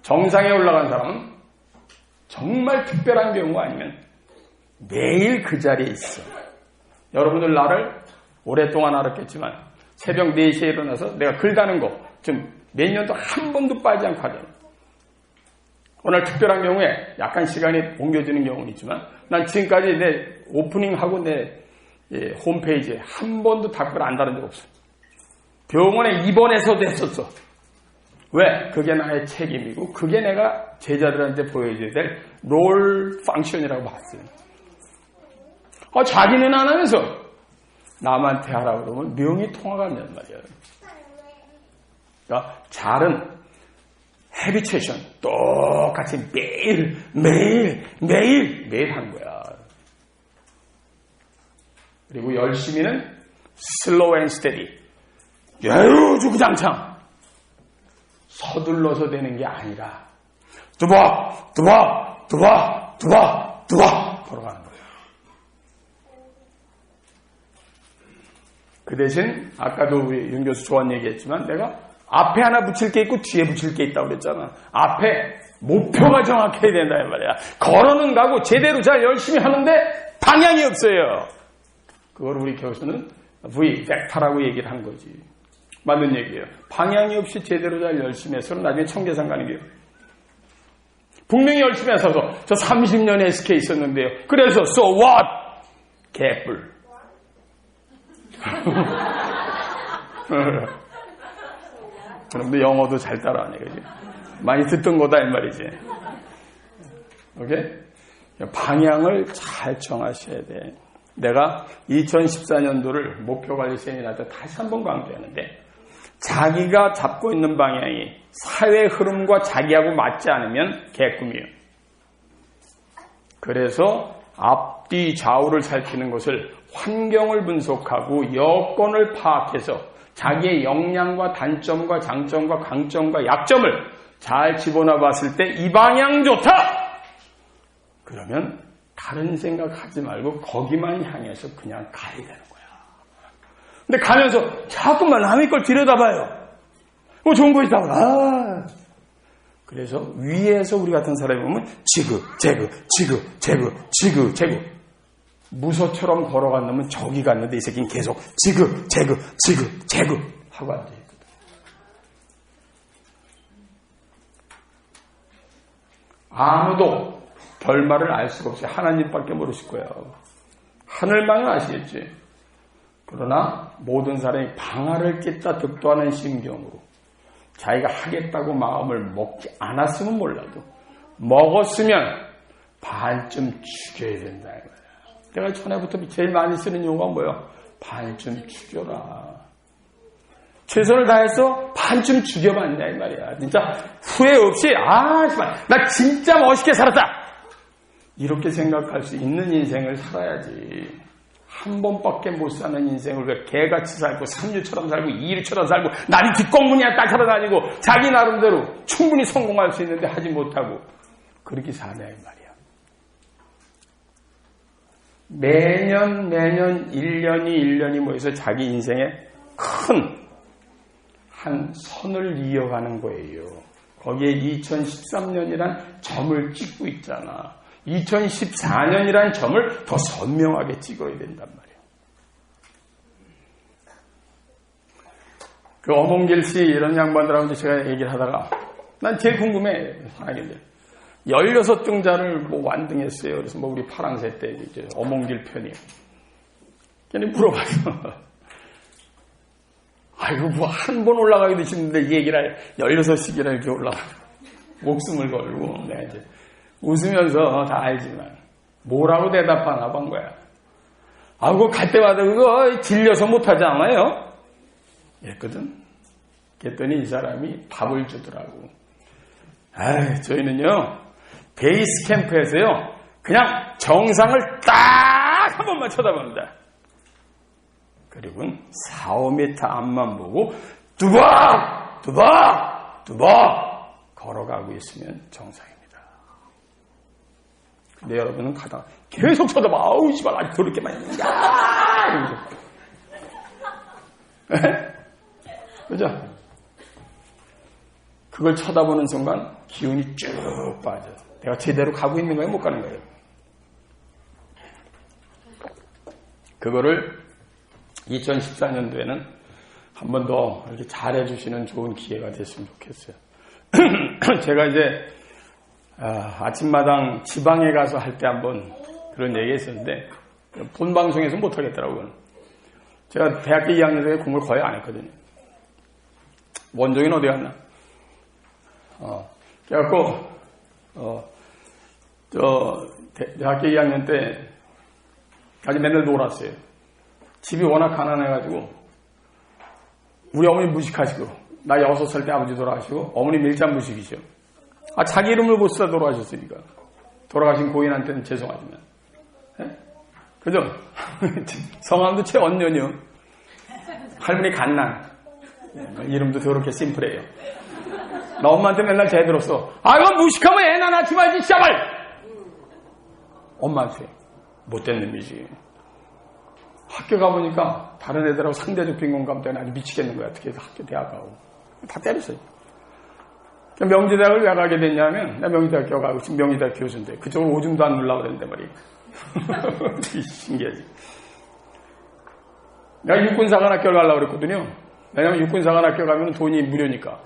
정상에 올라간 사람은 정말 특별한 경우 아니면 매일 그 자리에 있어. 여러분들 나를 오랫동안 알았겠지만 새벽 4시에 일어나서 내가 글 다는 거 지금 몇 년도 한 번도 빠지지 않고 하잖아. 오늘 특별한 경우에 약간 시간이 옮겨지는 경우는 있지만 난 지금까지 내 오프닝하고 내 홈페이지에 한 번도 댓글 안 달은 적 없어. 병원에 입원해서도 했었어. 왜? 그게 나의 책임이고 그게 내가 제자들한테 보여줘야 될 롤 펑션이라고 봤어요. 자기는 안 하면서 남한테 하라고 그러면 명이 통화가 안 된단 말이야. 그러니까 잘은 헤비체션 똑같이 매일 한 거야. 그리고 열심히는 슬로우 앤 스테디. 여유 주구장창 서둘러서 되는 게 아니라 두박 걸어가는 거예요. 그 대신 아까도 우리 윤 교수 좋은 얘기했지만 내가 앞에 하나 붙일 게 있고 뒤에 붙일 게 있다고 그랬잖아. 앞에 목표가 정확해야 된다 이 말이야. 걸어는 가고 제대로 잘 열심히 하는데 방향이 없어요. 그걸 우리 교수는 벡터라고 얘기를 한 거지. 맞는 얘기예요. 방향이 없이 제대로 잘 열심히 해서는 나중에 청계산 가는 게요. 분명히 열심히 해서 저 30년 SK 있었는데요. 그래서 so what? 개뿔. 그런데 영어도 잘 따라하네, 그지? 많이 듣던 거다, 이 말이지. 오케이? 방향을 잘 정하셔야 돼. 내가 2014년도를 목표관리 세미나 때 다시 한번 강조하는데, 자기가 잡고 있는 방향이 사회 흐름과 자기하고 맞지 않으면 개꿈이에요. 그래서 앞뒤 좌우를 살피는 것을 환경을 분석하고 여건을 파악해서 자기의 역량과 단점과 장점과 강점과 약점을 잘 집어넣어 봤을 때 이 방향 좋다! 그러면 다른 생각하지 말고 거기만 향해서 그냥 가야 되는 거야. 근데 가면서 자꾸만 남의 걸 들여다봐요. 좋은 거 있다고. 그래서 위에서 우리 같은 사람이 보면 지그 무소처럼 걸어간 놈은 저기 갔는데 이 새끼는 계속 지그 하고 앉아있거든. 아무도 결말을 알 수가 없어요. 하나님밖에 모르실 거예요. 하늘만은 아시겠지. 그러나 모든 사람이 방아를 찢다 득도하는 심경으로 자기가 하겠다고 마음을 먹지 않았으면 몰라도 먹었으면 반쯤 죽여야 된다. 내가 전에부터 제일 많이 쓰는 용어가 뭐예요? 반쯤 죽여라. 최선을 다해서 반쯤 죽여봤냐 이 말이야. 진짜 후회 없이 나 진짜 멋있게 살았다. 이렇게 생각할 수 있는 인생을 살아야지. 한 번밖에 못 사는 인생을 개같이 살고 삼류처럼 살고 이류처럼 살고 남이 뒷공문이야 따라다니고 자기 나름대로 충분히 성공할 수 있는데 하지 못하고 그렇게 사냐 이 말이야. 매년 1년이 모여서 자기 인생에 큰 한 선을 이어가는 거예요. 거기에 2013년이란 점을 찍고 있잖아. 2014년이란 점을 더 선명하게 찍어야 된단 말이에요. 그 어몽길 씨 이런 양반들하고 제가 얘기를 하다가 난 제일 궁금해. 사람인데 16등자를 완등했어요. 그래서 우리 파랑새 때 이제 어몽길 편이. 걔네 물어봤어. 아이고 한 번 올라가기도 힘든데 이 얘기를 16시기나 이렇게 올라가. 목숨을 걸고 내가 이제 웃으면서 다 알지만 뭐라고 대답하나 본 거야. 그거 갈 때마다 그거 질려서 못하지 않아요? 이랬거든. 그랬더니 이 사람이 답을 주더라고. 저희는요 베이스 캠프에서요 그냥 정상을 딱 한 번만 쳐다봅니다. 그리고 4, 5m 앞만 보고 두박 걸어가고 있으면 정상입니다. 근데 여러분은 가다가 계속 쳐다봐. 씨발 아직 그렇게 많이 그죠? 그걸 쳐다보는 순간 기운이 쭉 빠져. 내가 제대로 가고 있는 거예요? 못 가는 거예요? 그거를 2014년도에는 한 번 더 이렇게 잘해주시는 좋은 기회가 됐으면 좋겠어요. 제가 이제 아침마당 지방에 가서 할 때 한번 그런 얘기 했었는데 본 방송에서 못하겠더라고요. 제가 대학교 2학년 때 공부를 거의 안 했거든요. 원종이는 어디 갔나? 그래갖고 대학교 2학년 때까지 맨날 놀았어요. 집이 워낙 가난해가지고 우리 어머니 무식하시고 나 6살 때 아버지 돌아가시고 어머니 밀접 무식이죠. 자기 이름을 못 쓰다 돌아가셨으니까 돌아가신 고인한테는 죄송하지만 그죠? 성함도 최언년이요. 할머니 간난 이름도 더럽게 심플해요. 나 엄마한테 맨날 대들었어. 아, 이거 무식하면 애나 낳지 말지, 씨발! 엄마한테. 못된 놈이지. 학교 가보니까 다른 애들하고 상대적 빈곤감 때문에 아주 미치겠는 거야. 특히 학교 대학 가고. 다 때렸어요. 명지대학을 왜 가게 됐냐면, 나 명지대학교 가고 지금 명지대학 교수인데, 그쪽을 오줌도 안 누려고 그랬는데 말이야. 되게 신기하지. 내가 육군사관학교를 가려고 그랬거든요. 왜냐면 육군사관학교 가면 돈이 무료니까.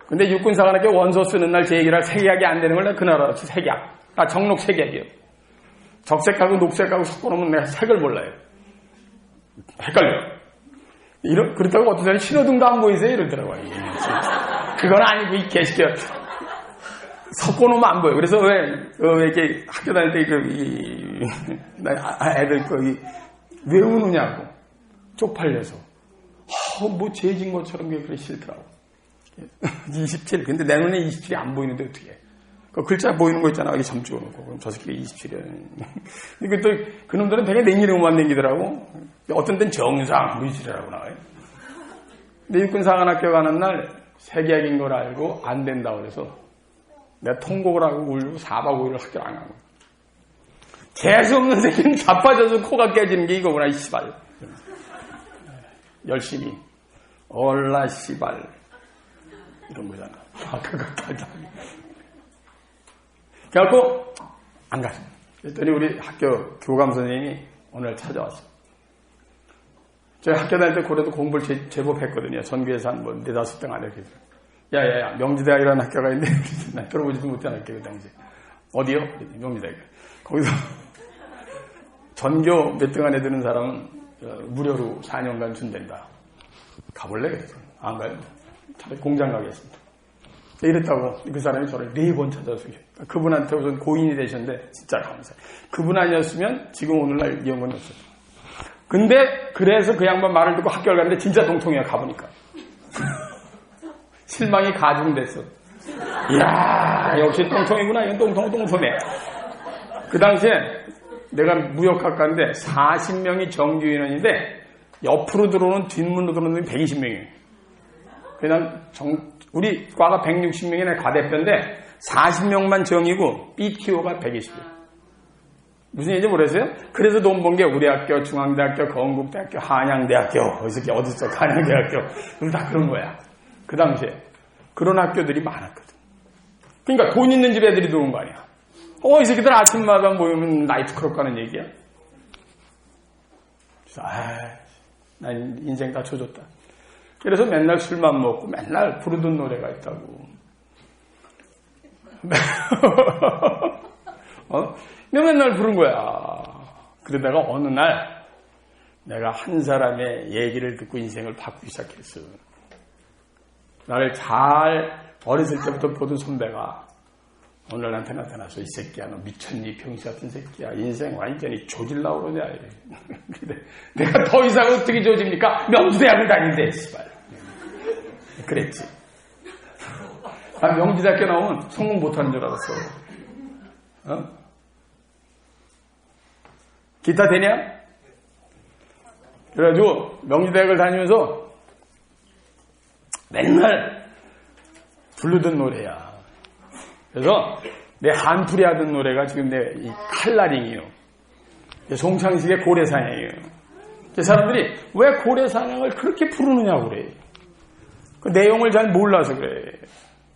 근데 육군사관학교 원서 쓰는 날 제 얘기를 할 색약이 안 되는 걸 내가 그날 알았어. 색약. 나 정록 색약이에요. 적색하고 녹색하고 섞어놓으면 내가 색을 몰라요. 헷갈려. 그렇다고 어떤 사람이 신호등도 안 보이세요? 이러더라고요. 그건 아니고, 이 개새끼야. 섞어놓으면 안 보여. 그래서 왜 이렇게 학교 다닐 때 애들 왜 우느냐고. 쪽팔려서. 뭐 죄진 것처럼 그래 싫더라고. 27. 근데 내 눈에 27이 안 보이는데 어떻게 해. 그 글자 보이는 거 있잖아. 여기 점 찍어놓고. 그럼 저 새끼가 27이야. 근데 또 그놈들은 되게 냉기름만 냉기더라고. 어떤 땐 정상, 무지라고 나와요. 근데 육군사관학교 가는 날 세계학인 걸 알고 안 된다고 그래서 내가 통곡을 하고 울고 4박 5일을 학교를 안 가고. 재수없는 새끼는 자빠져서 코가 깨지는 게 이거구나, 이 씨발. 열심히. 얼라 씨발. 이런 거잖아. 그래갖고 안 갔어. 그랬더니 우리 학교 교감 선생님이 오늘 찾아왔어. 저희 학교 다닐 때 고래도 공부를 제법 했거든요. 전교에서 한 4-5등 안에. 야야야, 명지대학이라는 학교가 있는데 나 들어보지도 못한 학교 그 당시에. 어디요? 명지대학. 거기서 전교 몇 등 안에 드는 사람은 무료로 4년간 준댄다. 가볼래? 그래서 안 가요. 차라리 공장 가겠습니다. 이랬다고 그 사람이 저를 4번 찾아서 그분한테 우선 고인이 되셨는데 진짜 감사해요. 그분 아니었으면 지금 오늘날 이런 건 없어요. 근데 그래서 그 양반 말을 듣고 학교를 갔는데 진짜 동통이야. 가보니까 실망이 가중됐어. 이야, 역시 똥통이구나. 이건 똥통네. 그 당시에 내가 무역학과인데 40명이 정규 인원인데 옆으로 들어오는 뒷문으로 들어오는 놈이 120명이에요. 그냥 우리 과가 160명이나 과대표인데 40명만 정이고 BTO가 120명. 무슨 얘기인지 모르겠어요? 그래서 돈 번 게 우리 학교, 중앙대학교, 건국대학교, 한양대학교, 어디서 한양대학교, 다 그런 거야. 그 당시에 그런 학교들이 많았거든. 그러니까 돈 있는 집 애들이 들어온 거 아니야. 이 새끼들 아침마다 모이면 나이트클럽 가는 얘기야. 그래서 난 인생 다 조졌다. 그래서 맨날 술만 먹고 맨날 부르던 노래가 있다고. 맨날 부른 거야. 그러다가 어느 날 내가 한 사람의 얘기를 듣고 인생을 바꾸기 시작했어. 나를 잘 어렸을 때부터 보던 선배가 오늘 나한테 나타나서 이 새끼야 너 미쳤니 병신 같은 새끼야 인생 완전히 조질라고 그러냐. 근데 내가 더 이상 어떻게 조집니까? 명지대학을 다닌대 씨발. 그랬지. 난 명지대학교 나오면 성공 못하는 줄 알았어. 기타 되냐? 그래가지고 명지대학을 다니면서 맨날 부르던 노래야. 그래서 내 한풀이 하던 노래가 지금 내 이 칼날링이에요. 송창식의 고래사냥이에요. 사람들이 왜 고래사냥을 그렇게 부르느냐고 그래. 그 내용을 잘 몰라서 그래.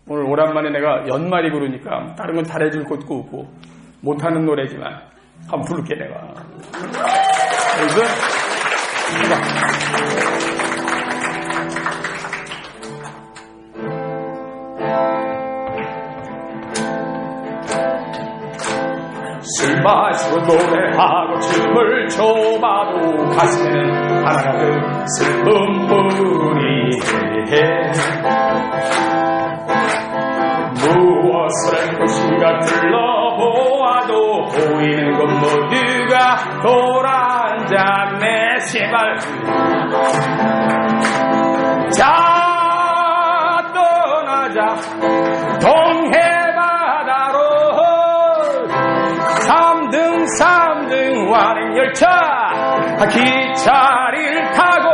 오늘 오랜만에 내가 연말이 부르니까 다른 건 잘해줄 것도 없고 못하는 노래지만 한번 부를게 내가. 그래서 술 마시고 노래하고 춤을 춰봐도 가슴에는 하나가득 슬픔뿐이네. 무엇을 것인가 둘러보아도 보이는 건 모두가 돌아앉았네. 제발 자 떠나자 동해바다로 3등 완행열차 기차를 타고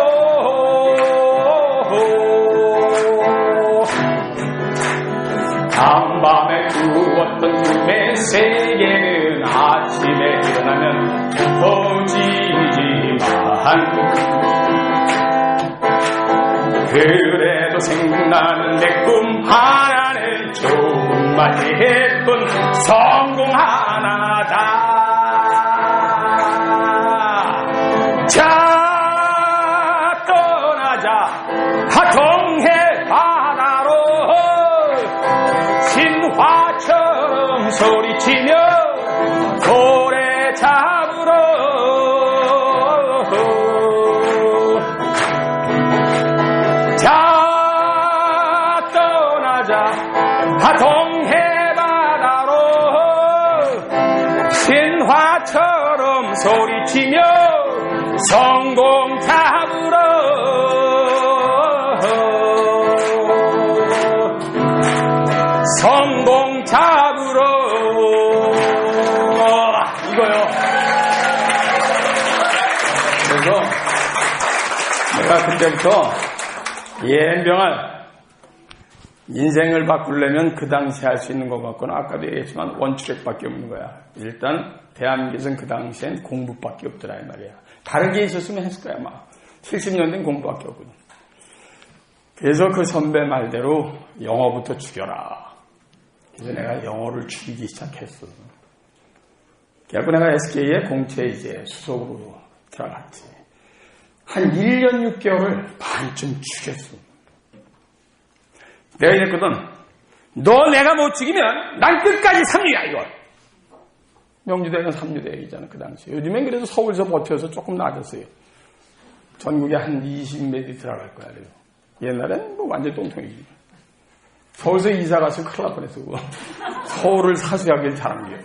세계는 아침에 일어나면 터지지만 그래도 생각나는 내 꿈 하나는 조금만 예쁜 성공 하나다. 자 떠나자 하통해 바다로 신화처럼 소리치며 고래 잡으러 자 떠나자 하통해 바다로 신화처럼 소리치며 성공 잡으러 성공 잡으러 이거요. 그래서 내가 그때부터 연병을 인생을 바꾸려면 그 당시에 할 수 있는 것 같고는 아까도 얘기했지만 원추력밖에 없는 거야. 일단 대한민국에서는 그 당시엔 공부밖에 없더라 이 말이야. 다르게 있었으면 했을 거야 아마. 70년 된 공부밖에 없거든. 그래서 그 선배 말대로 영어부터 죽여라. 그래서 내가 영어를 죽이기 시작했어. 그래서 내가 SK의 공채 이제 수석으로 들어갔지. 한 1년 6개월을 반쯤 죽였어. 내가 이랬거든. 너 내가 못 죽이면 난 끝까지 삼류야 이거. 명주대는 삼류대이잖아 그 당시. 요즘엔 그래도 서울에서 버텨서 조금 나아졌어요. 전국에 한 20몇이 들어갈 거야. 그래서. 옛날엔 뭐 완전 똥통이지. 서울에서 이사 가서 큰일 날 뻔했어. 서울을 사수하길 잘한 게.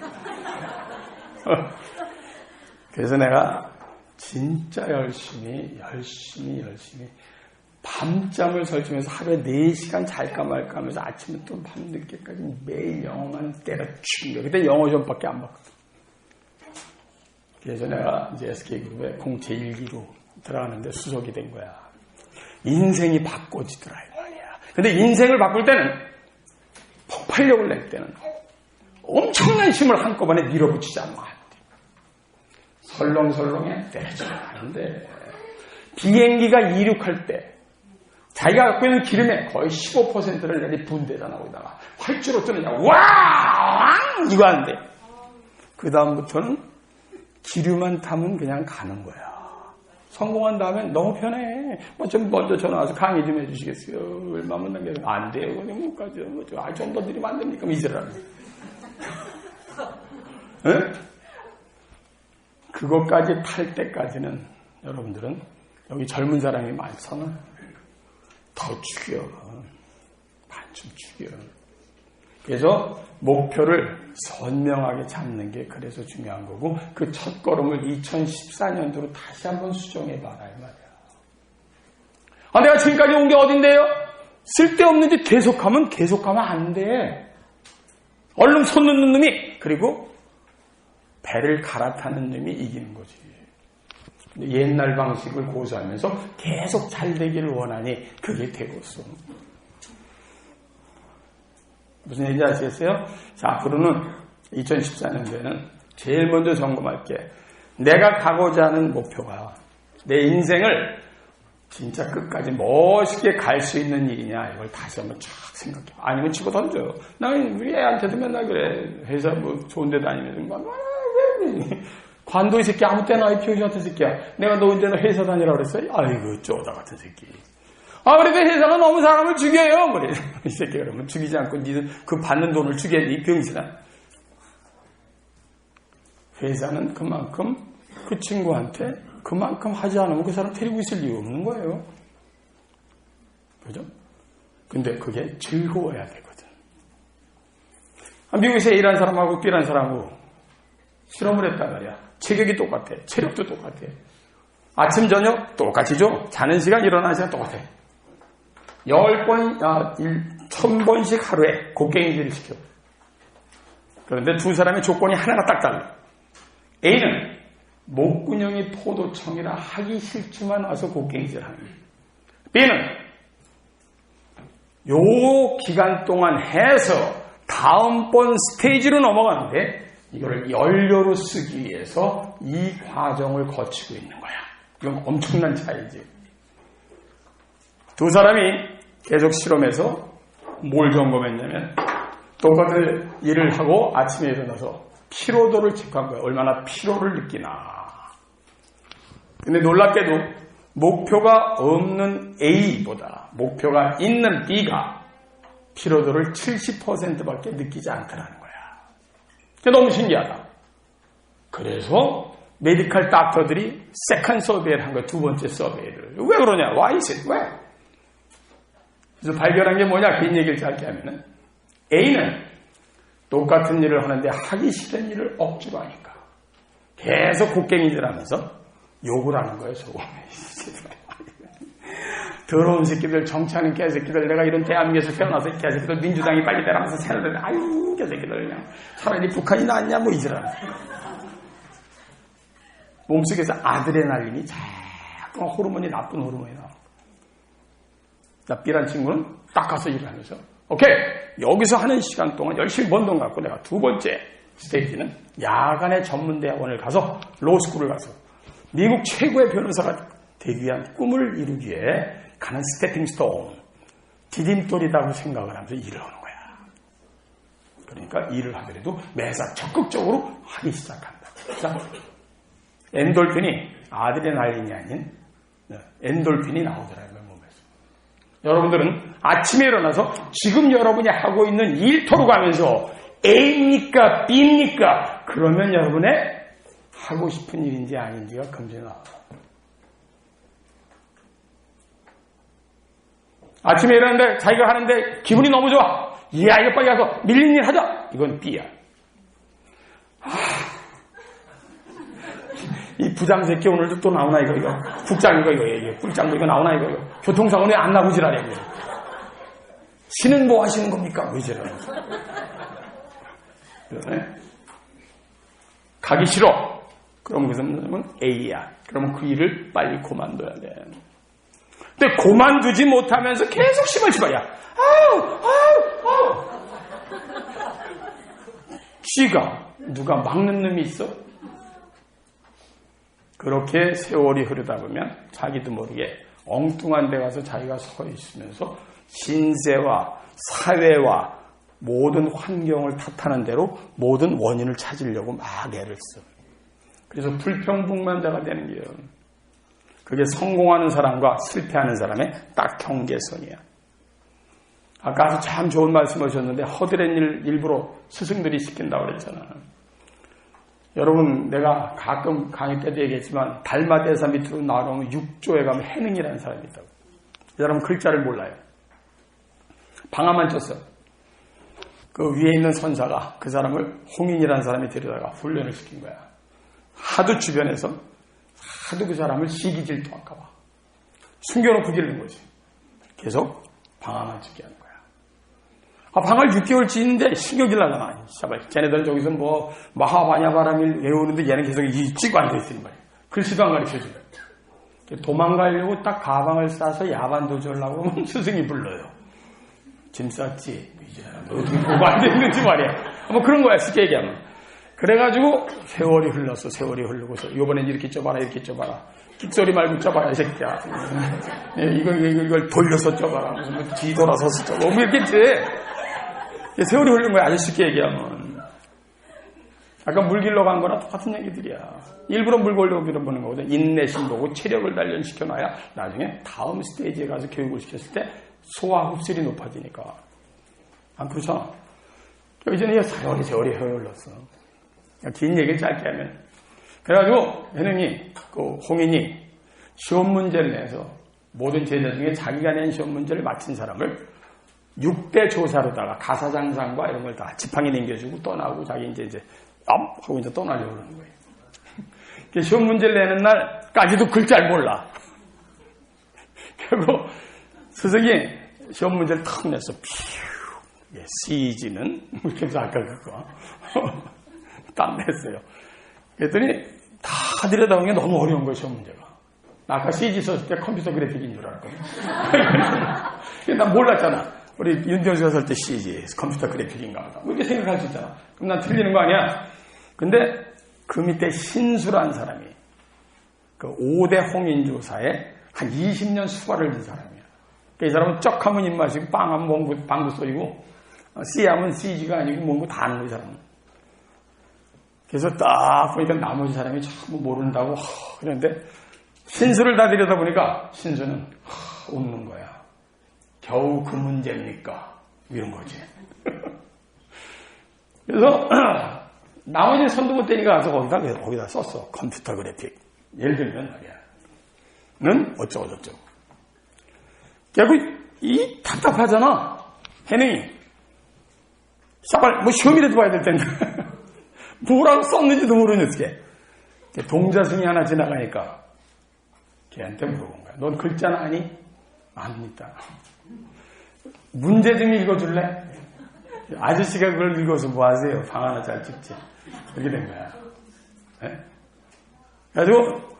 그래서 내가 진짜 열심히 밤잠을 설치면서 하루에 4시간 잘까 말까 하면서 아침부터 밤늦게까지 매일 영어만 때려치는 거야. 그때 영어 시험밖에 안 봤거든. 그래서 내가 이제 SK그룹에 공채 1기로 들어가는데 수석이 된 거야. 인생이 바꿔지더라 이 말이야. 근데 인생을 바꿀 때는 폭발력을 낼 때는 엄청난 힘을 한꺼번에 밀어붙이지 않으면 안 돼. 설렁설렁해 때려치면 안 돼. 비행기가 이륙할 때 자기가 갖고 있는 기름의 거의 15%를 내리 분대다 나오다가 활주로 뜨느냐 와앙 이거 안 돼. 그 다음부터는 기류만 타면 그냥 가는 거야. 성공한 다음에 너무 편해. 뭐 좀 먼저 전화 와서 강의 좀 해주시겠어요? 얼마만 남겨요? 안 돼요. 그냥 못 가죠. 좀 더 드리면 안 됩니까? 이제라도. 응? 그것까지 탈 때까지는 여러분들은 여기 젊은 사람이 많잖아. 더 죽여. 반쯤 죽여. 그래서 목표를 선명하게 잡는 게 그래서 중요한 거고 그 첫 걸음을 2014년도로 다시 한번 수정해봐라 이 말이야. 아, 내가 지금까지 온 게 어딘데요? 쓸데없는 짓 계속하면 안 돼. 얼른 손 놓는 놈이 그리고 배를 갈아타는 놈이 이기는 거지. 옛날 방식을 고수하면서 계속 잘 되기를 원하니 그게 되고서. 무슨 얘기인지 아시겠어요? 자, 앞으로는 2014년도에는 제일 먼저 점검할 게 내가 가고자 하는 목표가 내 인생을 진짜 끝까지 멋있게 갈 수 있는 일이냐 이걸 다시 한번 쫙 생각해. 아니면 집어 던져. 나는 우리 애한테도 맨날 그래. 회사 뭐 좋은 데 다니면서 왜 관도 이 새끼 아무 때나 IPO 같은 새끼야. 내가 너 언제나 회사 다니라고 그랬어? 아이고 쪼다 같은 새끼. 아, 그래도 회사가 너무 사람을 죽여요. 그래. 이 새끼 그러면 죽이지 않고 니들 그 받는 돈을 주겠니? 병신아. 회사는 그만큼 그 친구한테 그만큼 하지 않으면 그 사람 데리고 있을 이유 없는 거예요. 그죠? 근데 그게 즐거워야 되거든. 미국에서 일한 사람하고 일한 사람하고 실험을 했단 말이야. 체격이 똑같아. 체력도 똑같아. 아침, 저녁 똑같이 줘. 자는 시간, 일어나는 시간 똑같아. 1000번씩 하루에 곡괭이질을 시켜. 그런데 두 사람의 조건이 하나가 딱 달라. A는 목구녕이 포도청이라 하기 싫지만 와서 곡괭이질 하는 거예요. B는 요 기간 동안 해서 다음번 스테이지로 넘어가는데 이거를 연료로 쓰기 위해서 이 과정을 거치고 있는 거야. 이건 엄청난 차이지. 두 사람이 계속 실험해서 뭘 점검했냐면 똑같은 일을 하고 아침에 일어나서 피로도를 체크한 거야. 얼마나 피로를 느끼나. 근데 놀랍게도 목표가 없는 A보다 목표가 있는 B가 피로도를 70%밖에 느끼지 않더라는 거야. 그게 너무 신기하다. 그래서 메디컬 닥터들이 세컨 서베이를 한 거야. 두 번째 서베이를. 왜 그러냐? Why is it? 왜? 그래서 발견한 게 뭐냐? 그 얘기를 짧게 하면은 A는 똑같은 일을 하는데 하기 싫은 일을 억지로 하니까 계속 곡괭이질하면서 욕을 하는 거예요. 더러운 새끼들, 정치하는 개새끼들, 내가 이런 대한민국에서 태어나서 이 개새끼들 민주당이 빨리 되라면서 새끼들, 아유 개새끼들 그냥 차라리 북한이 낫냐 뭐 이질하면서 몸속에서 아드레날린이 자꾸 호르몬이 나쁜 호르몬이 나와. 나 B란 친구는 딱 가서 일을 하면서 오케이 여기서 하는 시간 동안 열심히 번 돈 갖고 내가 두 번째 스테이지는 야간에 전문대학원을 가서 로스쿨을 가서 미국 최고의 변호사가 되기 위한 꿈을 이루기 위해 가는 스태핑 스톤 디딤돌이라고 생각을 하면서 일을 하는 거야. 그러니까 일을 하더라도 매사 적극적으로 하기 시작한다. 자, 엔돌핀이 아드레날린이 아닌 엔돌핀이 나오더라고요. 몸에서. 여러분들은 아침에 일어나서 지금 여러분이 하고 있는 일터로 가면서 A입니까 B입니까? 그러면 여러분의 하고 싶은 일인지 아닌지가 금세 나와요. 아침에 일어났는데 자기가 하는데 기분이 너무 좋아. 이야 이거 빨리 가서 밀린 일 하자. 이건 B야. 이 부장 새끼 오늘도 또 나오나 이거 국장 이거 꿀장 이거 나오나 이거 교통사고는 안 나고 지랄이야. 신은 뭐 하시는 겁니까? 뭐 이러면서. 가기 싫어. 그럼 그 사람은 A야. 그러면 그 일을 빨리 그만둬야 돼. 근데 그만두지 못하면서 계속 시발시발이야. 아우. G가 누가 막는 놈이 있어? 그렇게 세월이 흐르다 보면 자기도 모르게 엉뚱한 데 가서 자기가 서 있으면서 신세와 사회와 모든 환경을 탓하는 대로 모든 원인을 찾으려고 막 애를 써. 그래서 불평불만자가 되는 거예요. 그게 성공하는 사람과 실패하는 사람의 딱 경계선이야. 아까 아주 참 좋은 말씀 하셨는데 허드렛 일 일부러 스승들이 시킨다고 그랬잖아. 여러분 내가 가끔 강의 때도 얘기했지만 달마대사 밑으로 나오면 6조에 가면 해능이라는 사람이 있다고. 여러분 글자를 몰라요. 방아만 쳤어. 그 위에 있는 선사가 그 사람을 홍인이라는 사람이 데려다가 훈련을 시킨 거야. 하도 주변에서 하도 그 사람을 시기 질투할까 봐 숨겨놓고 기르는 거지. 계속 방아만 찍게 하는 거야. 방아를 6개월 찌는데 신경질 나잖아. 쟤네들은 저기서 뭐 마하바냐바람을 외우는데 얘는 계속 찍고 앉아있으니 말이야. 글씨도 안 가르쳐줘요. 도망가려고 딱 가방을 싸서 야반도주하려고 하면 스승이 불러요. 짐 쌌지? 이제 어떻게 보고 앉아있는지 말이야. 뭐 그런 거야 쉽게 얘기하면. 그래가지고 세월이 흘러서 세월이 흐르고서 이번엔 이렇게 쪄봐라 이렇게 쪄봐라. 끽소리 말고 쪄봐라 이 새끼야. 이걸 돌려서 쪄봐라. 무슨 뒤돌아서서 쪄봐. 뭐 이렇겠지. 세월이 흐르는 거야 아주 쉽게 얘기하면. 아까 물 길러 간 거랑 똑같은 얘기들이야. 일부러 물 걸려고 밀어보는 거거든. 인내심 보고 체력을 단련시켜놔야 나중에 다음 스테이지에 가서 교육을 시켰을 때 소화 흡수율이 높아지니까. 안 그렇잖아. 이제는 세월이 흘렀어. 긴 얘기를 짧게 하면. 그래가지고 현영이, 홍인이 시험 문제를 내서 모든 제자 중에 자기가 낸 시험 문제를 맞힌 사람을 6대 조사로다가 가사장상과 이런 걸 다 지팡이 남겨주고 떠나고 자기 이제 하고 이제 떠나려고 그러는 거예요. 시험 문제를 내는 날까지도 글자를 몰라. 그리고 스승이 시험 문제를 탁 냈어. CG는 이렇게 해서 아까 그거 딱 냈어요. 그랬더니 다 들여다보는 게 너무 어려운 거예요. 시험 문제가. 나 아까 CG 썼을 때 컴퓨터 그래픽인 줄 알았거든. 난 몰랐잖아. 우리 윤정수가 설 때 CG, 컴퓨터 그래픽인가 보다. 이렇게 생각할 수 있잖아. 그럼 난 틀리는 거 아니야? 근데 그 밑에 신수라는 사람이 그 5대 홍인조사에 한 20년 수발을 든 사람이야. 이 사람은 쩍 하면 입맛이고 빵 하면 방구 쏘이고 C 하면 CG가 아니고 뭔가 다 아는 거야, 이 사람은. 그래서 딱 보니까 나머지 사람이 전부 모른다고 그런데 신수를 다 들여다보니까 신수는 웃는 거야. 겨우 그 문제입니까? 이런 거지. 그래서 나머지 손도 못 대니까 가서 거기다 썼어. 컴퓨터 그래픽. 예를 들면 말이야. 는 어쩌고저쩌고. 결국 이 답답하잖아. 해능이. 샤발 뭐 시험이라도 봐야 될 텐데. 뭐라고 썼는지도 모르니 어떻게. 동자승이 하나 지나가니까 걔한테 물어본 거야. 넌 글자는 아니? 압니다. 문제 좀 읽어줄래? 아저씨가 그걸 읽어서 뭐 하세요? 방 하나 잘 찍지. 이렇게 된 거야. 네? 그래가지고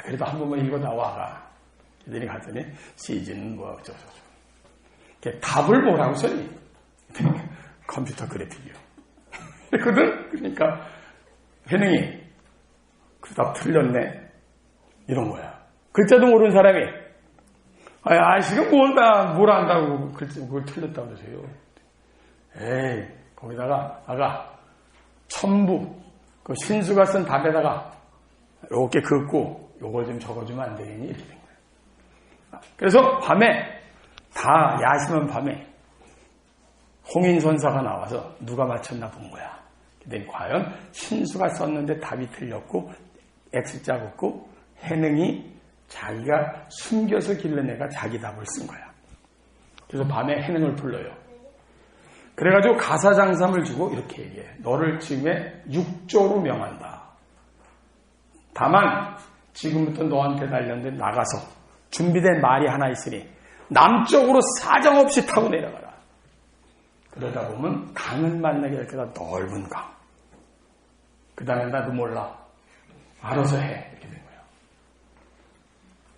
그래도 한 번만 읽어 나와가. 그랬더니 갔더니 시즌은 뭐 어쩌고저쩌고. 답을 뭐라고 써니? 컴퓨터 그래픽이요. 그랬거든? 그러니까 해능이 그 답 틀렸네. 이런 거야. 글자도 모르는 사람이 아저씨가 뭘 안다고 그걸 틀렸다고 그러세요. 에이, 거기다가 아가 첨부 그 신수가 쓴 답에다가 이렇게 긋고 요걸 좀 적어주면 안 되겠니? 이렇게 된 거야. 그래서 밤에 다 야심한 밤에 홍인선사가 나와서 누가 맞췄나 본 거야. 근데 과연 신수가 썼는데 답이 틀렸고 X자 긋고 해능이 자기가 숨겨서 길러내가 자기 답을 쓴 거야. 그래서 밤에 해능을 불러요. 그래가지고 가사장삼을 주고 이렇게 얘기해. 너를 지금의 6조로 명한다. 다만 지금부터 너한테 달렸는데 나가서 준비된 말이 하나 있으니 남쪽으로 사정없이 타고 내려가라. 그러다 보면 강을 만나게 될 거다. 넓은 강. 그 다음에 나도 몰라. 알아서 해. 이렇게 된 거야.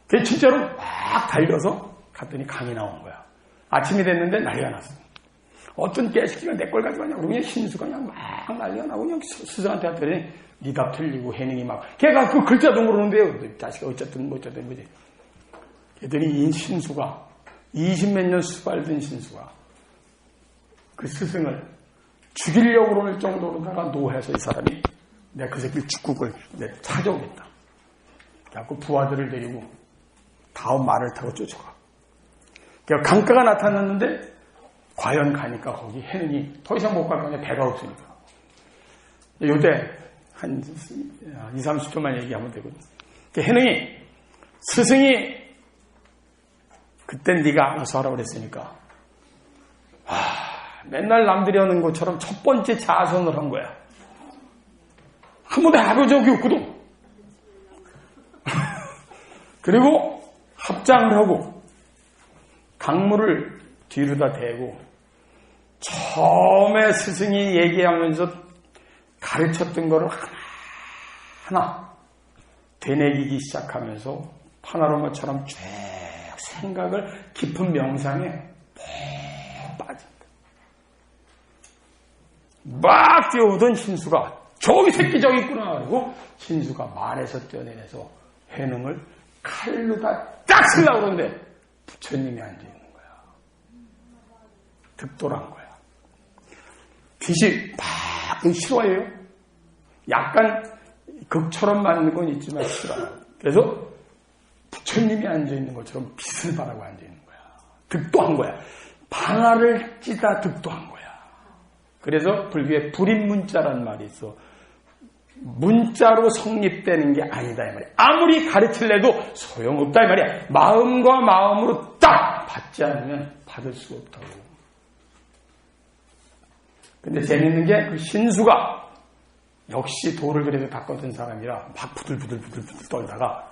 그게 진짜로 막 달려서 갔더니 강이 나온 거야. 아침이 됐는데 난리가 났어. 어떤 깨식이가 내 걸 가지고 왔냐고 그냥 신수가 그냥 막 난리가 나고 그냥 스승한테 왔더니 니 답 틀리고 해능이 막 걔가 그 글자도 모르는데요. 자식이 어쨌든 뭐지. 그랬더니 이 신수가 20몇 년 수발된 신수가 그 스승을 죽이려고 그럴 정도로다가 노해서 이 사람이 내가 그 새끼 죽국을 찾아오겠다. 그래갖고 부하들을 데리고 다음 말을 타고 쫓아가. 그러니까 강가가 나타났는데 과연 가니까 거기 해능이 더 이상 못 갈 거냐. 배가 없으니까. 요때 한 2, 30초만 얘기하면 되거든. 해능이 스승이 그땐 네가 알아서 하라고 그랬으니까 맨날 남들이 하는 것처럼 첫 번째 자선을 한 거야. 한 번도 해본 적이 없거든. 그리고 합장을 하고 강물을 뒤로다 대고 처음에 스승이 얘기하면서 가르쳤던 거를 하나하나 되뇌기기 시작하면서 파나로마처럼 쭉 생각을 깊은 명상에 푹 빠진다. 막 뛰어오던 신수가 저기 새끼 저기 있구나. 그리고 신수가 말에서 뛰어내려서 해능을 칼로 다 딱 쓰려고 그러는데 부처님이 앉아있는 거야. 득도란 거야. 빛이 막 싫어해요. 약간 극처럼 맞는 건 있지만 싫어요. 그래서 부처님이 앉아있는 것처럼 빛을 바라고 앉아있는 거야. 득도한 거야. 방아를 찌다 득도한 거야. 그래서 불교에 불인문자라는 말이 있어. 문자로 성립되는 게 아니다 이 말이야. 아무리 가르칠래도 소용없다 이 말이야. 마음과 마음으로 딱 받지 않으면 받을 수가 없다고. 근데 재밌는 게 그 신수가 역시 돌을 그래서 바꿨던 사람이라 막 부들부들 떨다가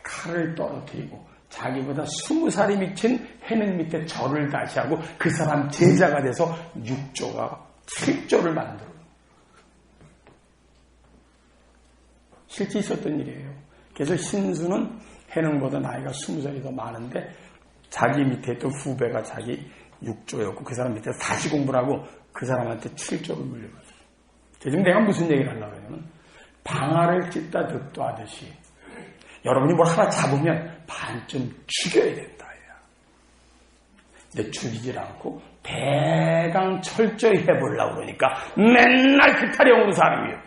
칼을 떨어뜨리고 자기보다 20살이 미친 해능 밑에 절을 다시 하고 그 사람 제자가 돼서 6조가 7조를 만들어. 실제 있었던 일이에요. 그래서 신수는 해능보다 나이가 20살이 더 많은데 자기 밑에 있던 후배가 자기 6조였고 그 사람 밑에서 다시 공부를 하고 그 사람한테 7조를 물려받아요. 지금 내가 무슨 얘기를 하려고 하냐면 방아를 찢다 득도하듯이 여러분이 뭘 하나 잡으면 반쯤 죽여야 된다. 근데 죽이질 않고 대강 철저히 해보려고 그러니까 맨날 그타령으로 사는 거예요.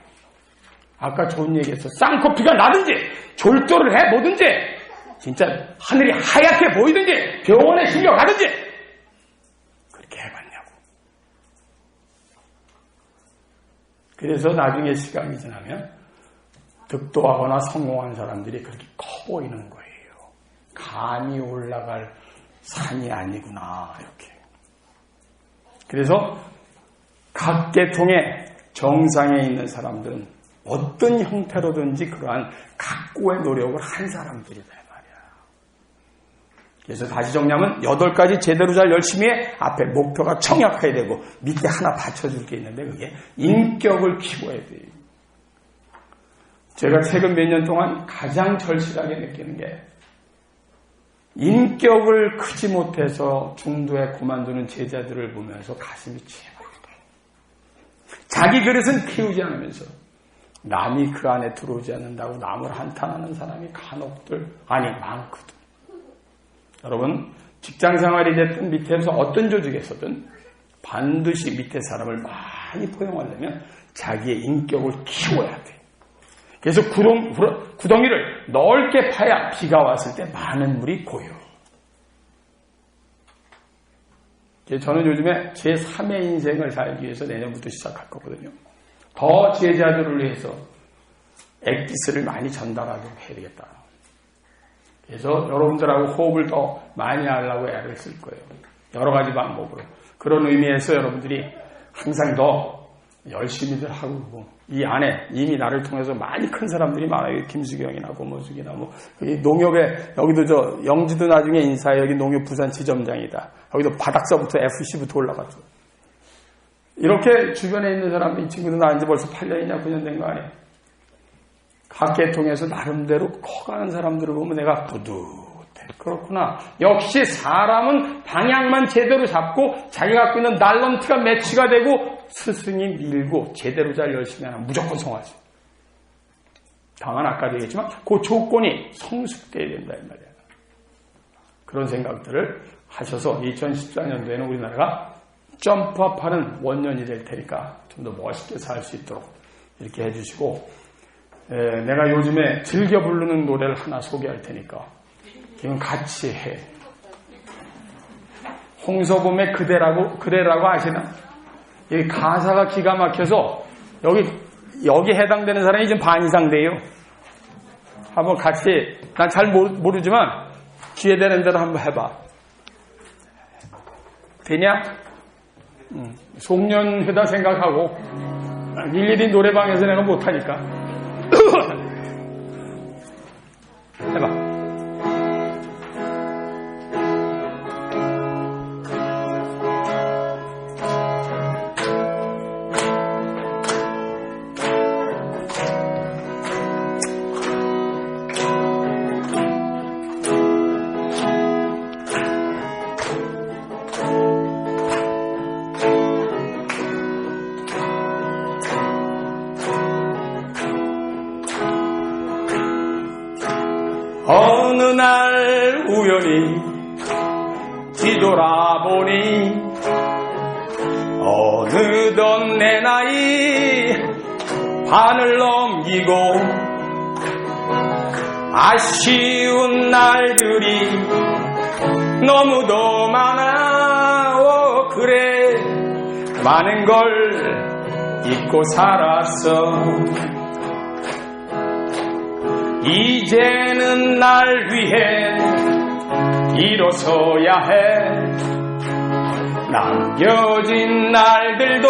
아까 좋은 얘기했어. 쌍코피가 나든지 졸도를 해 뭐든지 진짜 하늘이 하얗게 보이든지 병원에 실려가든지 그렇게 해봤냐고. 그래서 나중에 시간이 지나면 득도하거나 성공한 사람들이 그렇게 커 보이는 거예요. 감이 올라갈 산이 아니구나 이렇게. 그래서 각 계통의 정상에 있는 사람들은 어떤 형태로든지 그러한 각고의 노력을 한 사람들이다 말이야. 그래서 다시 정리하면 8가지 제대로 잘 열심히 해. 앞에 목표가 청약해야 되고 밑에 하나 받쳐줄 게 있는데 그게 인격을 키워야 돼요. 제가 최근 몇 년 동안 가장 절실하게 느끼는 게 인격을 크지 못해서 중도에 그만두는 제자들을 보면서 가슴이 찌해버립니다. 자기 그릇은 키우지 않으면서 남이 그 안에 들어오지 않는다고 남을 한탄하는 사람이 간혹들 많거든. 여러분 직장생활이 됐든 밑에서 어떤 조직에서든 반드시 밑에 사람을 많이 포용하려면 자기의 인격을 키워야 돼. 그래서 구덩이를 넓게 파야 비가 왔을 때 많은 물이 고여. 저는 요즘에 제 3의 인생을 살기 위해서 내년부터 시작할 거거든요. 더 제자들을 위해서 액기스를 많이 전달하도록 해야 되겠다. 그래서 여러분들하고 호흡을 더 많이 하려고 애를 쓸 거예요. 여러 가지 방법으로. 그런 의미에서 여러분들이 항상 더 열심히들 하고 이 안에 이미 나를 통해서 많이 큰 사람들이 많아요. 김수경이나 고모숙이나 농협에 여기도 영지도 나중에 인사해. 여기 농협 부산 지점장이다. 여기도 바닥서부터 FC부터 올라갔죠. 이렇게 주변에 있는 사람들 이 친구들 나온 지 벌써 8년이냐 9년 된 거 아니에요. 각 계통에서 나름대로 커가는 사람들을 보면 내가 뿌듯해. 그렇구나. 역시 사람은 방향만 제대로 잡고 자기가 갖고 있는 날럼트가 매치가 되고 스승이 밀고 제대로 잘 열심히 하면 무조건 성하지. 다만 아까도 얘기했지만 그 조건이 성숙돼야 된다 이 말이야. 그런 생각들을 하셔서 2014년도에는 우리나라가 점프업하는 원년이 될 테니까 좀 더 멋있게 살 수 있도록 이렇게 해주시고, 내가 요즘에 즐겨 부르는 노래를 하나 소개할 테니까 지금 같이 해. 홍서범의 그대라고 아시나? 이 가사가 기가 막혀서 여기 해당되는 사람이 지금 반 이상 돼요. 한번 같이, 난 잘 모르지만 기회되는 대로 한번 해봐. 되냐? 송년회다 생각하고 일일이 노래방에서 내가 못하니까 해봐. 어느 날 우연히 뒤돌아보니 어느덧 내 나이 반을 넘기고 아쉬운 날들이 너무도 많아. 그래 많은 걸 잊고 살았어. 이제는 날 위해 일어서야 해. 남겨진 날들도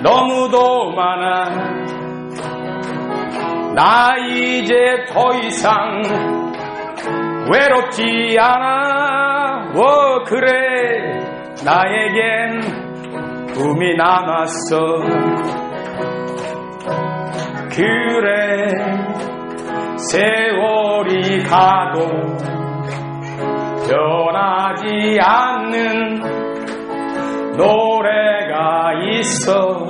너무도 많아. 나 이제 더 이상 외롭지 않아. 그래 나에겐 꿈이 남았어. 그래 세월이 가도 변하지 않는 노래가 있어.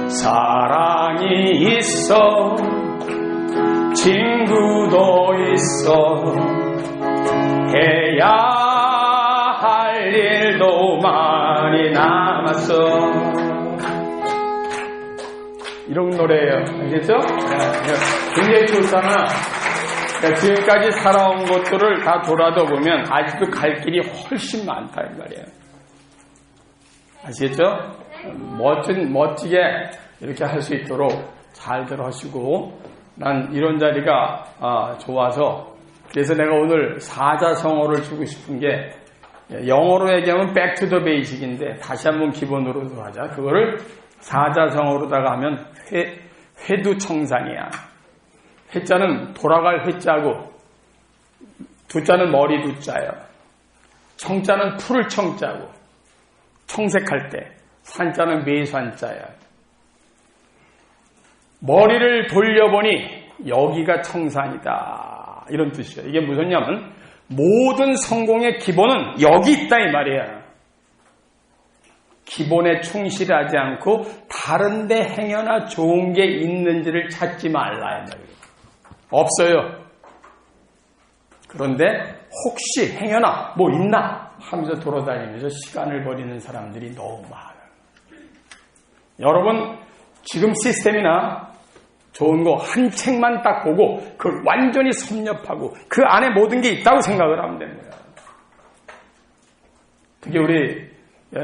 사랑이 있어. 친구도 있어. 해야 할 일도 많이 남았어. 이런 노래예요. 알겠죠? 굉장히 좋잖아. 지금까지 살아온 것들을 다 돌아도 보면 아직도 갈 길이 훨씬 많다 이 말이에요. 아시겠죠? 멋지게 이렇게 할 수 있도록 잘들 하시고, 난 이런 자리가 좋아서, 그래서 내가 오늘 사자성어를 주고 싶은 게, 영어로 얘기하면 back to the basic인데 다시 한번 기본으로도 하자. 그거를 사자성어로다가 하면 회두청산이야. 회자는 돌아갈 회자고, 두자는 머리 두자예요. 청자는 풀을 청자고, 청색할 때, 산자는 매산자야. 머리를 돌려보니 여기가 청산이다. 이런 뜻이에요. 이게 무엇이냐면 모든 성공의 기본은 여기 있다 이 말이야. 기본에 충실하지 않고 다른 데 행여나 좋은 게 있는지를 찾지 말라 이 말이에요. 없어요. 그런데 혹시 행여나 뭐 있나 하면서 돌아다니면서 시간을 버리는 사람들이 너무 많아요. 여러분 지금 시스템이나 좋은 거 한 책만 딱 보고 그걸 완전히 섭렵하고 그 안에 모든 게 있다고 생각을 하면 되는 거예요. 특히 우리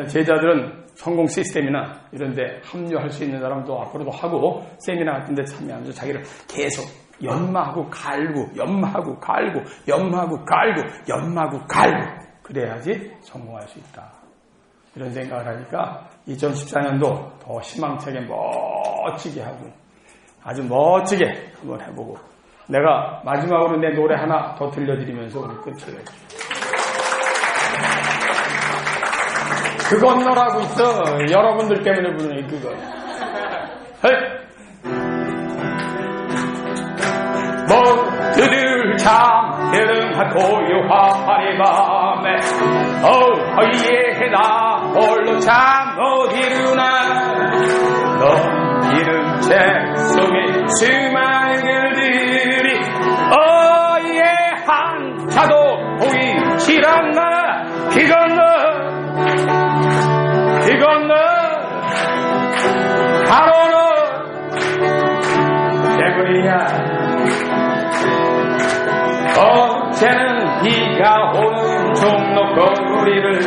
제자들은 성공 시스템이나 이런 데 합류할 수 있는 사람도 앞으로도 하고 세미나 같은 데 참여하면서 자기를 계속 연마하고 갈고 연마하고 갈고 연마하고 갈고 연마하고 갈고 그래야지 성공할 수 있다. 이런 생각을 하니까 2014년도 더 희망차게 멋지게 하고 아주 멋지게 한번 해보고 내가 마지막으로 내 노래 하나 더 들려드리면서 우리 끝을 해요. 그 건너라고 있어. 여러분들 때문에 부르는 그거. 모두들 잠드는 고요한 밤에 어이해나 홀로 잠 못 이루나 넌 이름 책 속에 수많은 글들이 어이에 한자도 보이질 않나 이건 너 바로 너 때문이야. 어제는 비가 오는 종로거리를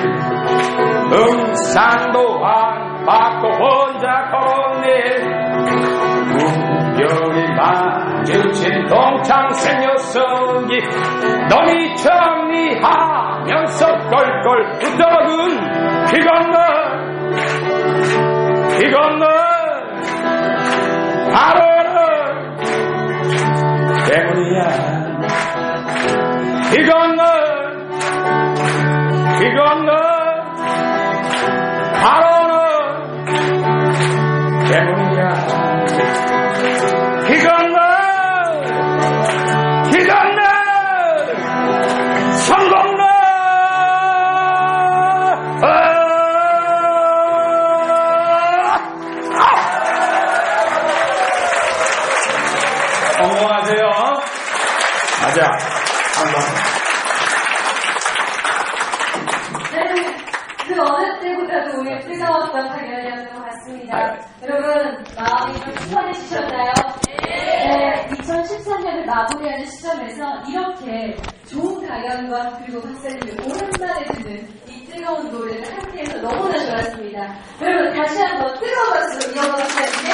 등산도 안 받고 혼자 걸었네. 우연히 마주친 동창생 녀석이 너미 정리하면서 껄껄 웃더군. 이건 너 바로 너 때문이야. 이건 너 바로 너 때문이야. 이건 너 성공 너 성공하세요. 맞아. 네, 그 어느 때보다도 우리 뜨거웠던 강연이었던 것 같습니다. 여러분 마음이 좀 시원해지셨나요? 네. 2013년을 마무리하는 시점에서 이렇게 좋은 강연과 그리고 박사님이 오랜만에 듣는 이 뜨거운 노래를 함께해서 너무나 좋았습니다. 여러분 다시 한번 뜨거운 박수로 이어가 박사님께